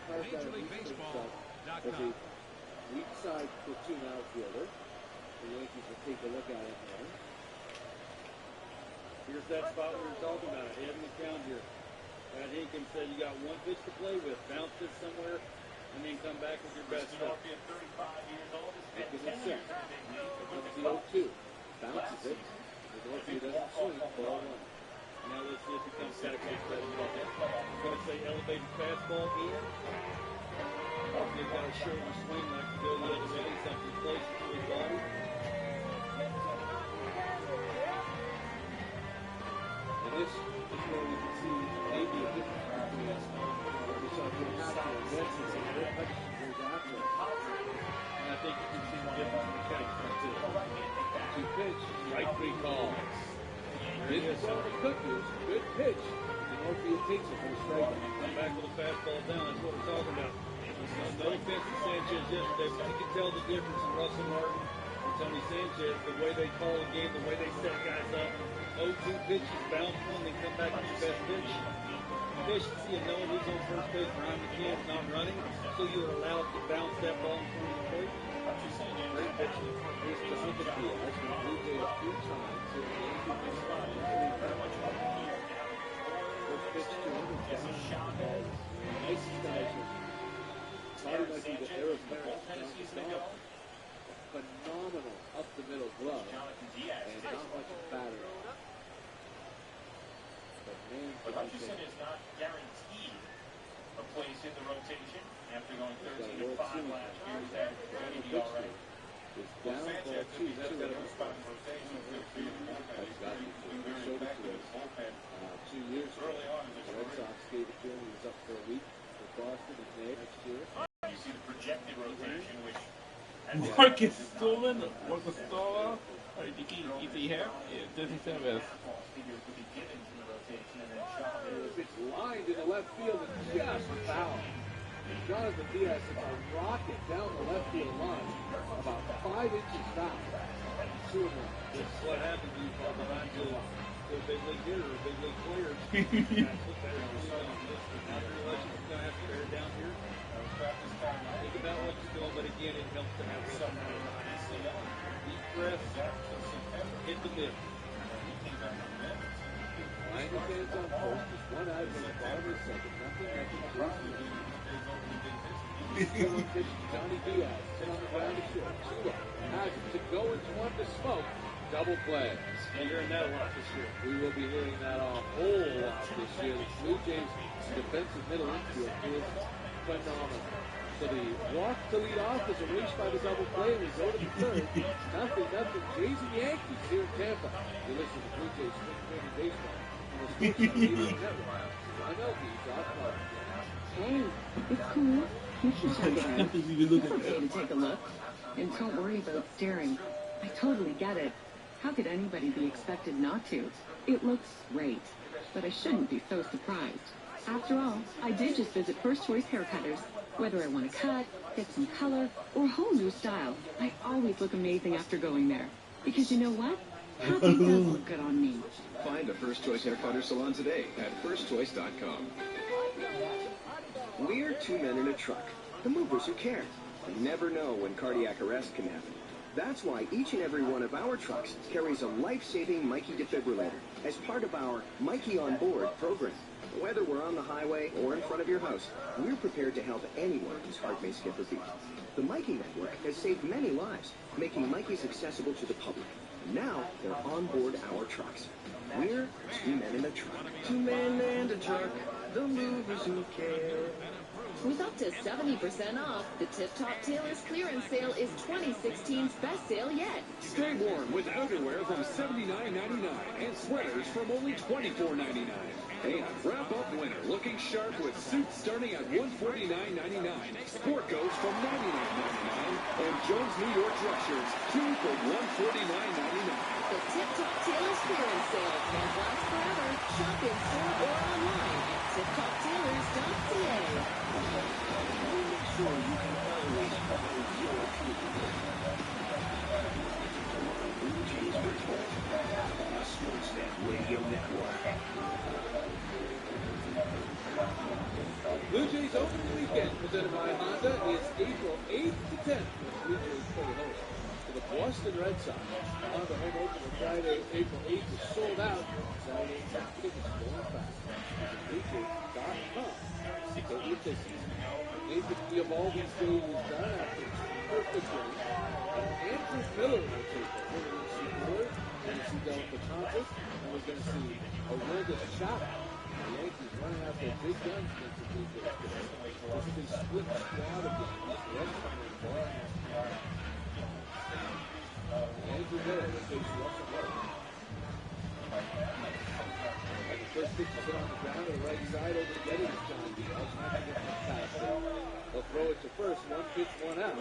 MajorLeagueBaseball.com. Weak side platoon outfielder. The Yankees will take a look at it now. Here's that spot we were talking about, ahead in the count here. Pat Hinkins said you got one pitch to play with. Bounce this somewhere, and then come back with your best stuff. At 35 years old, Back in the set. Up to the 0-2. Bounces it. The Northview doesn't swing. Ball one. Now let's see if he comes back with that. I'm going to say elevated fastball in. They've got a shoulder swing like to go the other way, something closer to his body. And this is where we can see maybe a difference between us. We saw the half of the Mets and Rick Hutchinson goes after it. And I think you can see the difference in the catch too. Two pitch, strike three calls. This one the Cookers, good pitch. And Northview takes it for the strike. Come back with a fastball down, that's what we're talking about. No offense to Sanchez yesterday, but you can tell the difference in Russell Martin and Tony Sanchez, the way they call the game, the way they set guys up. 0-2 pitches, bounce one, then come back with your best pitch. Efficiency of knowing who's on first base, Ryan McCann's not running, so you're allowed to bounce that ball in front of the plate. Great pitching. Here's Jonathan Diaz, who moved it a few times. So the Yankees first pitch to him is down. Nice extension. Body might be the Arizona phenomenal up the middle glove and not much batter. But Hutchinson is not guaranteed a place in the rotation after going 13-5 last year. He's had immunity already. It's down ball two. That's got a spot in rotation. That's got to be showed it to us 2 years ago. The Red Sox gave it to him. He was up for a week for Boston and May next year. You see the projected rotation, which Marcus Stroman, Marcus Stroman, is he here? Does he serve? It's lined in the left field and just foul. Jonathan Diaz is a rocket down the left field line, about 5 inches foul. 2-1. This is what happens when you fall behind to a big league hitter or a big league player. Now the relation's going to have to bear down here. Think about what you're doing, but again, it helps to have some deep breath, hit the middle. Line of fans on post, just one out in the bottom of the second, nothing. Johnny Diaz, sit on the ground to short. Chula has it to go into one to smoke. Double play. And you're hearing that a lot this year. We will be hearing that a whole lot this year. The Blue Jays defensive middle infield is phenomenal. So the walk to lead off is erased by the double play, and we go to the third. nothing. Jays and Yankees here in Tampa. You listen to Blue Jays Spring Training Baseball on the Sports Network. MLB.com. Hey, it's cool. You should check it out. It's okay to take a look. And don't worry about staring. I totally get it. How could anybody be expected not to? It looks great. But I shouldn't be so surprised. After all, I did just visit First Choice Haircutters. Whether I want to cut, get some color, or a whole new style, I always look amazing after going there. Because you know what? Happy does look good on me. Find a First Choice Haircutter salon today at firstchoice.com. We're two men in a truck, the movers who care. You never know when cardiac arrest can happen. That's why each and every one of our trucks carries a life-saving Mikey defibrillator as part of our Mikey on Board program. Whether we're on the highway or in front of your house, we're prepared to help anyone whose heart may skip a beat. The Mikey Network has saved many lives, making Mikey's accessible to the public. Now they're on board our trucks. We're two men in a truck. Two men and a truck, the movers who care. With up to 70% off, the Tip Top Tailors clearance sale is 2016's best sale yet. Stay warm with outerwear from $79.99 and sweaters from only $24.99. And wrap up winter looking sharp with suits starting at $149.99. Sport coats from $99.99. And Jones New York dress shirts, 2 for $149.99. The Tip Top Tailors clearance sale can't last forever. Shop in store or online at tiptoptailors.ca. We'll make sure you can always follow your team. Blue Jays Baseball on the Sportsnet Radio Network. presented by Honda. It's April 8th to 10th when the Blue Jays play host to the Boston Red Sox. Honda home opener Friday, April 8th is sold out. Saturday, top tickets going fast. BlueJays.com. So with this season, Nathan Eovaldi's day is done after his perfect game. Andrew Miller will take over. We're going to see more. We're going to see Del Patantis. And we're going to see Aroldis Chapman. The Yankees running out their big guns against the Blue Jays today. This is a split squad of games. Reds coming in. Andrew Miller will face Russell Wilson. And the first pitch is hit on the ground to the right side over the Getty is John Diaz. Not to get much past it. They'll throw it to first. One pitch, one out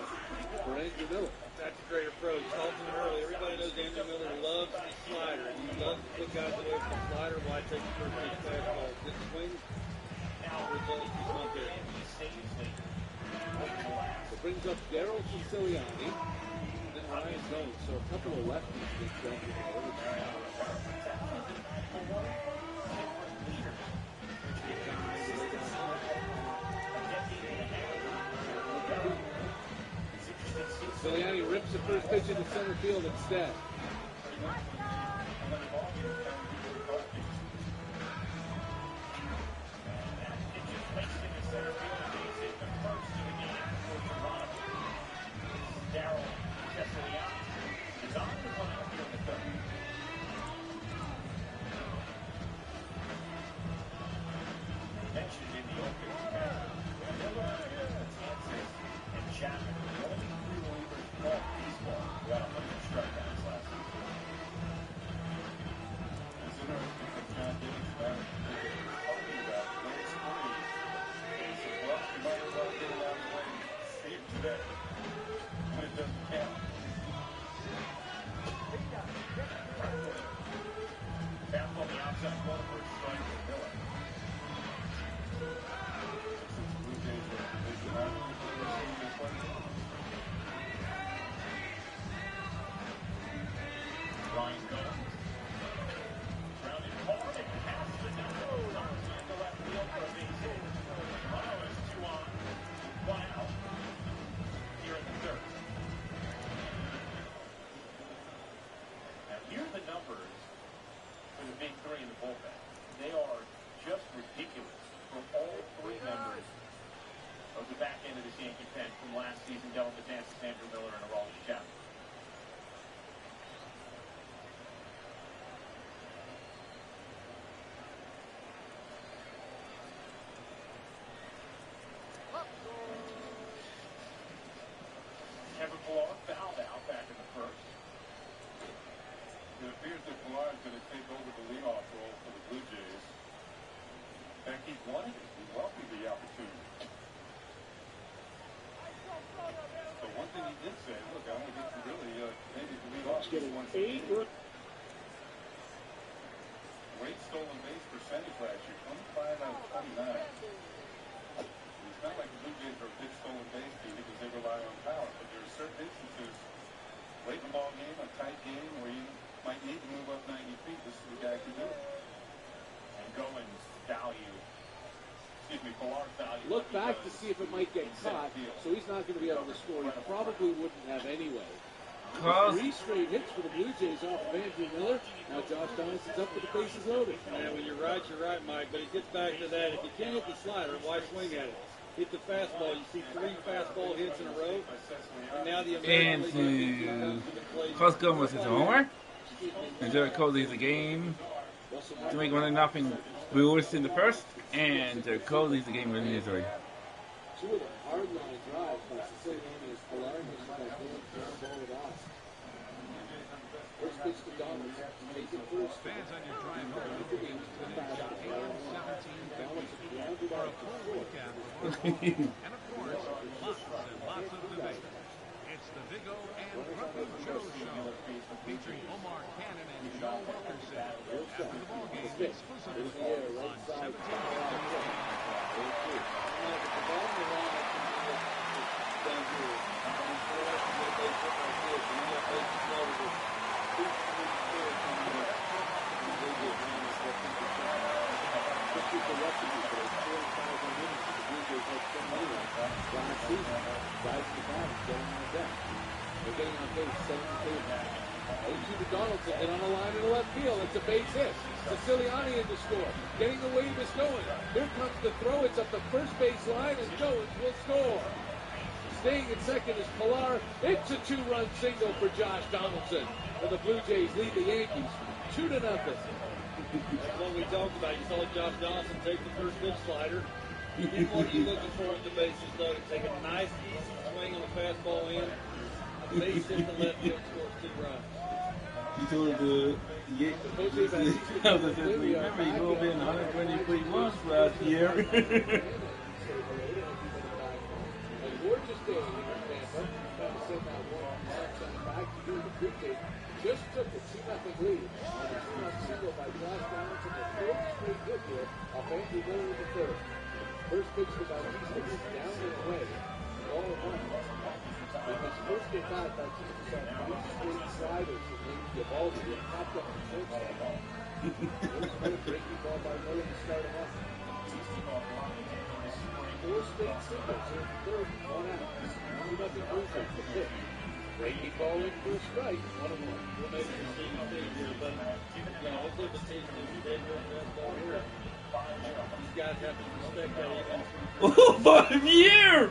for Andrew Miller. That's a great approach. Talking earlier, everybody knows Andrew Miller loves the slider. He loves to put guys away from the slider. Why take the first pitch fastball? Good swing. Results is not there. It brings up Daryl Siciliani and Ryan Jones. So a couple of lefties get jumped in there. Siciliani rips the first pitch into center field instead. Fouled out back in the first. It appears that Pilar is going to take over the leadoff role for the Blue Jays. In fact, he's wanted it. He welcomed the opportunity. So one thing he did say, look, I want to get to really maybe the leadoff. Great stolen base percentage last year, 25 out of 29. It's not like the Blue Jays are a big stolen base team because they rely on power, but there are certain instances, late in the ball game, a tight game where you might need to move up 90 feet. This is the guy who can do it. And Goins' value, Pilar's value. Look back to see if it might get caught, so he's not going to be able to score. He probably wouldn't have anyway. 3 straight hits for the Blue Jays off of Andrew Miller. Now Josh Donaldson's up with the bases loaded. Yeah, when you're right, Mike. But it gets back to that. If you can't hit the slider, why swing at it? Hit the fastball. You see 3 fastball hits in a row. And now the And Costco was his homer. And Derek Cole leads the game to make 1-0 Brewers in the first. And Derek Cole leads the game with an injury. Two of them hard line drives by Siciliani as Pilar makes it by going ground ball with us. First pitch to Donaldson. Takes it first. Fans on your drive home. Shot 8-17 grounded for a out full recap. And of course, lots and lots of debate. It's the Big O and Grumpy Joe Show, featuring Omar Cannon and Joe Wilkerson. After the ball game, exclusively on 1750. getting on deck. They're getting on base, 7-2. 0-2 to Donaldson, hit on the line in the left field. It's a base hit. Siciliani in the score. Getting the wave is going. Here comes the throw. It's up the first base line, and Jones will score. Staying at second is Pilar. It's a 2-run single for Josh Donaldson. And the Blue Jays lead the Yankees 2-0. That's what we talked about. You saw Josh Donaldson take the first pitch slider. Here's what you're looking for at the bases loaded. Take a nice, easy swing on the fastball in. A base hit to left field, scores 2 runs. You told him to get, remember, you drove in 123 runs last year. A gorgeous day here in Tampa. Trying to send that one sunshine back to do the pre-tape. Just took a 2-0 lead on a 2-run single by Josh Donaldson. The third straight hit here off Andrew Miller in the third. First pitch to Bautista was down and away. All at once. With his first at bat, Bautista saw 3 straight sliders that made Givaldi and popped up the shortstop. Here's another breaking ball by Miller to start him off. 4 straight singles here in the third, 1 out. 2-0 Blue Jays to pitch. Breaking ball in for a strike, 1-1. We'll make it see here, but hopefully the team is dead with ball here. These guys have to respect that even. Oh, 5 years!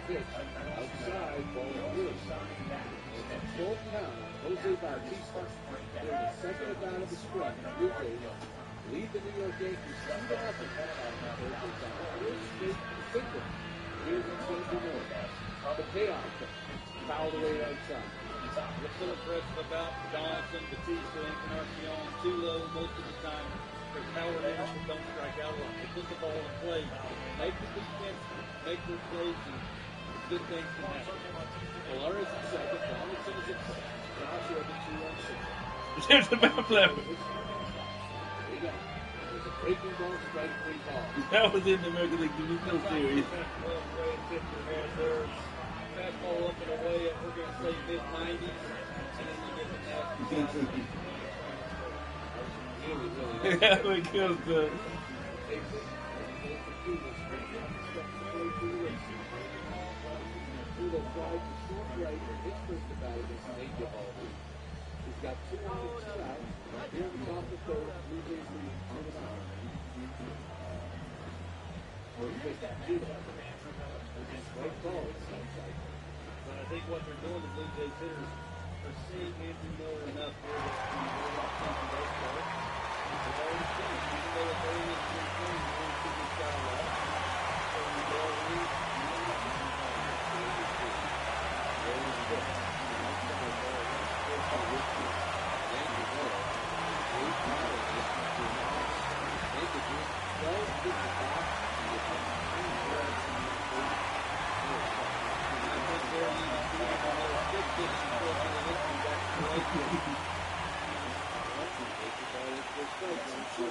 Outside, ball is full count. Jose Bautista during the second at bat of the spring. Blue Jays lead the New York Yankees 2-0. First straight single here in Central North. The payoff fouled away outside. What's so impressive about Donaldson, Bautista, and Encarnacion, too low most of the time. Their power hitters don't strike out a lot. They put the ball in play, make the defense, make their plays, and good things can happen. Pilar is at second, Donaldson is at first. Joshua the 2-run single. There's the bat flip. There you go. There's a breaking ball, strike 3 ball. That was in the American League Divisional Series. Fastball up and away at, we're going to say, mid-90s, and then you get the nasty. Yeah, we killed the... Hugo tried to short right in his first at bat against Nate Givaldi. He's got 2 on and 2 out. Here in the top of the third, Blue Jays lead 2-0. First pitch to Gio. Right ball, it sounds like. But I think what they're doing, the Blue Jays hitters, are seeing Andrew Miller enough here that he's really not something baseball. They've already seen it. Even though it's early in the game, you want to see this guy left. So they'll lead.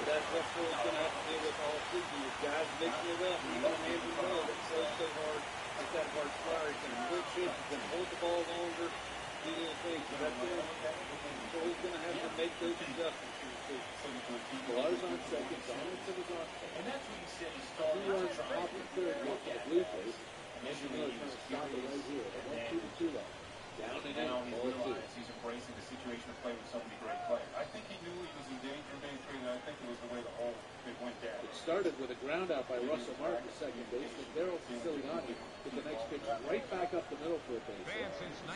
That's what Phil's going to have to deal with all season. These guys mixing it up. You know, Andrew Miller that plays so hard with that hard flyer. He's going to push it. He's going to hold the ball longer. Do little things. So that's it. So he's going to have to make those adjustments to the season. Pilar's on second. Donaldson is on second. And that's what he said. He started 2 runs off the third with the Blue Jays. Andrew Miller trying to stop it right here. 1-2 left. Down and now out. he realizes he's embracing the situation of playing with so many great players. I think he knew he was in danger of being traded. I think it was the way the whole thing went down. It started with a ground out by Russell Martin, the second baseman. Daryl Siciliani with the next pitch right back up the middle for a base.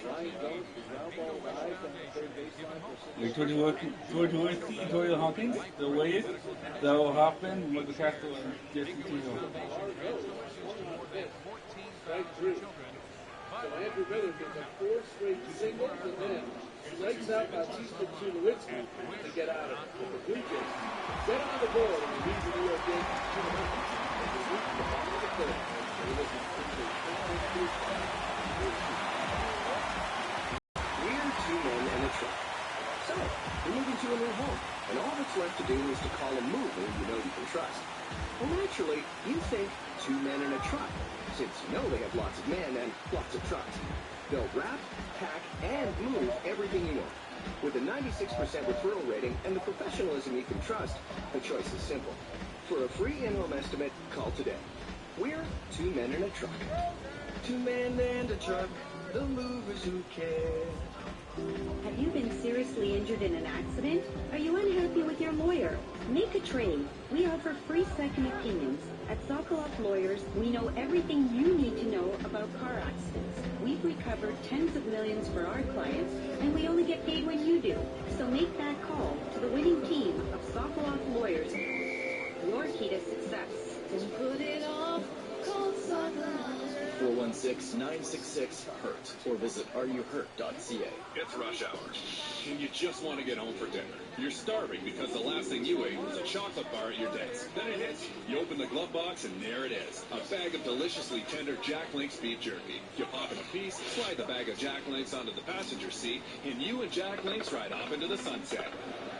Ryan Jones, the ground ball dives on the third baseline for George Worthy, Tory Hawkins, the Wayes, Darrell Hoffman, Michael Castro, and Jesse Tino. Strike 3. So Andrew Miller gets a 4 straight singles and then strikes out Bautista Tulowitzki to get out of it. But the Blue Jays get on the board and lead the New York Yankees 2-0 as they reach the bottom of the third. We're looking for We're 2 men and a truck. So, we're moving to a new home, and all that's left to do is to call a mover you know you can trust. Well, naturally, you think 2 men and a truck, since you know they have lots of men and lots of trucks. They'll wrap, pack, and move everything you want. With a 96% referral rating and the professionalism you can trust, the choice is simple. For a free in-home estimate, call today. We're 2 men and a truck. 2 men and a truck, the movers who care. Have you been seriously injured in an accident? Are you unhappy with your lawyer? Make a trade. We offer free second opinions. At Sokoloff Lawyers, we know everything you need to know about car accidents. We've recovered tens of millions for our clients, and we only get paid when you do. So make that call to the winning team of Sokoloff Lawyers. Your key to success. Don't put it off. Call Sokoloff. 416-966-HURT or visit areyouhurt.ca. It's rush hour, and you just want to get home for dinner. You're starving because the last thing you ate was a chocolate bar at your desk. Then it hits you. You open the glove box, and there it is. A bag of deliciously tender Jack Link's beef jerky. You pop in a piece, slide the bag of Jack Link's onto the passenger seat, and you and Jack Link's ride off into the sunset.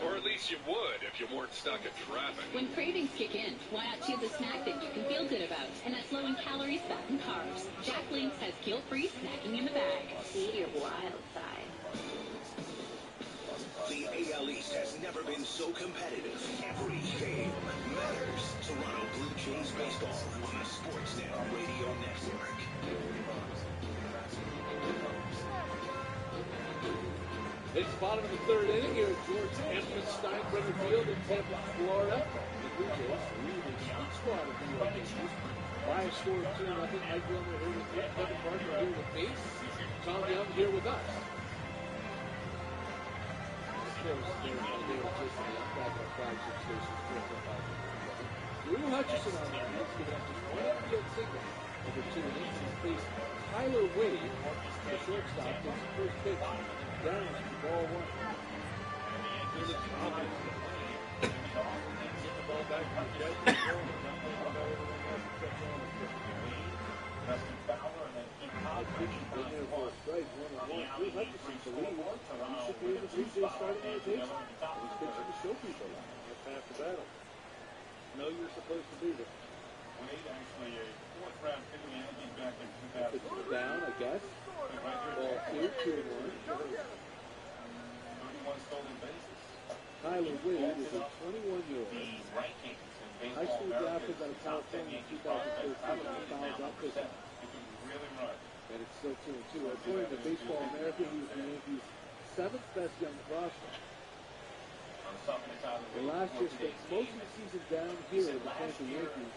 Or at least you would if you weren't stuck in traffic. When cravings kick in, why not choose a snack that you can feel good about and that's low in calories, fat, and carbs? Jack Link's has guilt-free snacking in the bag. Feed your wild side. The AL East has never been so competitive. Every game matters. Toronto Blue Jays baseball on the Sportsnet Radio Network. It's bottom of the third inning here at George Emma Steinbrenner Field in Tampa, Florida. The Blue Jays lead the sweet squad of New York Yankees by a score of 2-0. Mike Wilmer here with me, Kevin Parker here with me, Tom Young here with us. Of course, they're on the just on the back flagship station, Drew Hutchison on the field, giving up just one infield single over 2 innings. He's faced Tyler Wade, the shortstop, takes the first pitch. Down, ball 1. Get the ball back to the Jets. Dustin Fowler and then keep Been there for a strike, 1-1. Drew Hutchison to lead. He should be in the Blue Jays starting rotation. He's pitching to show people that's half the battle. Know you're supposed to be there. Wade actually a 4th round pick of the Yankees back in 2000. Pitches down, I guess. Ball 2-1. 31 stolen bases. Tyler Wade is a 21-year-old. High school drafted out of California in 2013. He fouled out pitching. And it's still 2-2. According to Baseball America, he was the Yankees' 7th best young prospect. And last year spent most of the season down here with the Tampa Yankees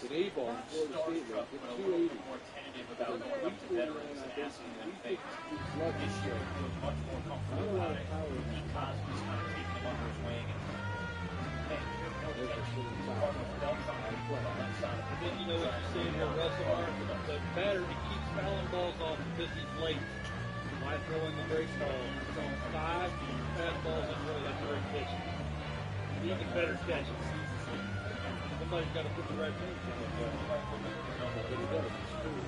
in A-ball in Florida State League, hitting 280. With a 349 on base and 350 slugging strike. Not a lot of power in that. There's a shooting top. And then you know what you're saying here, Russell Martin, the batter that keeps fouling balls off because he's late. Why throw in the break ball? He's on 5 fastballs and really that's very pitching. Even better catches. Somebody's got to put the right things on it. But he does. It's true.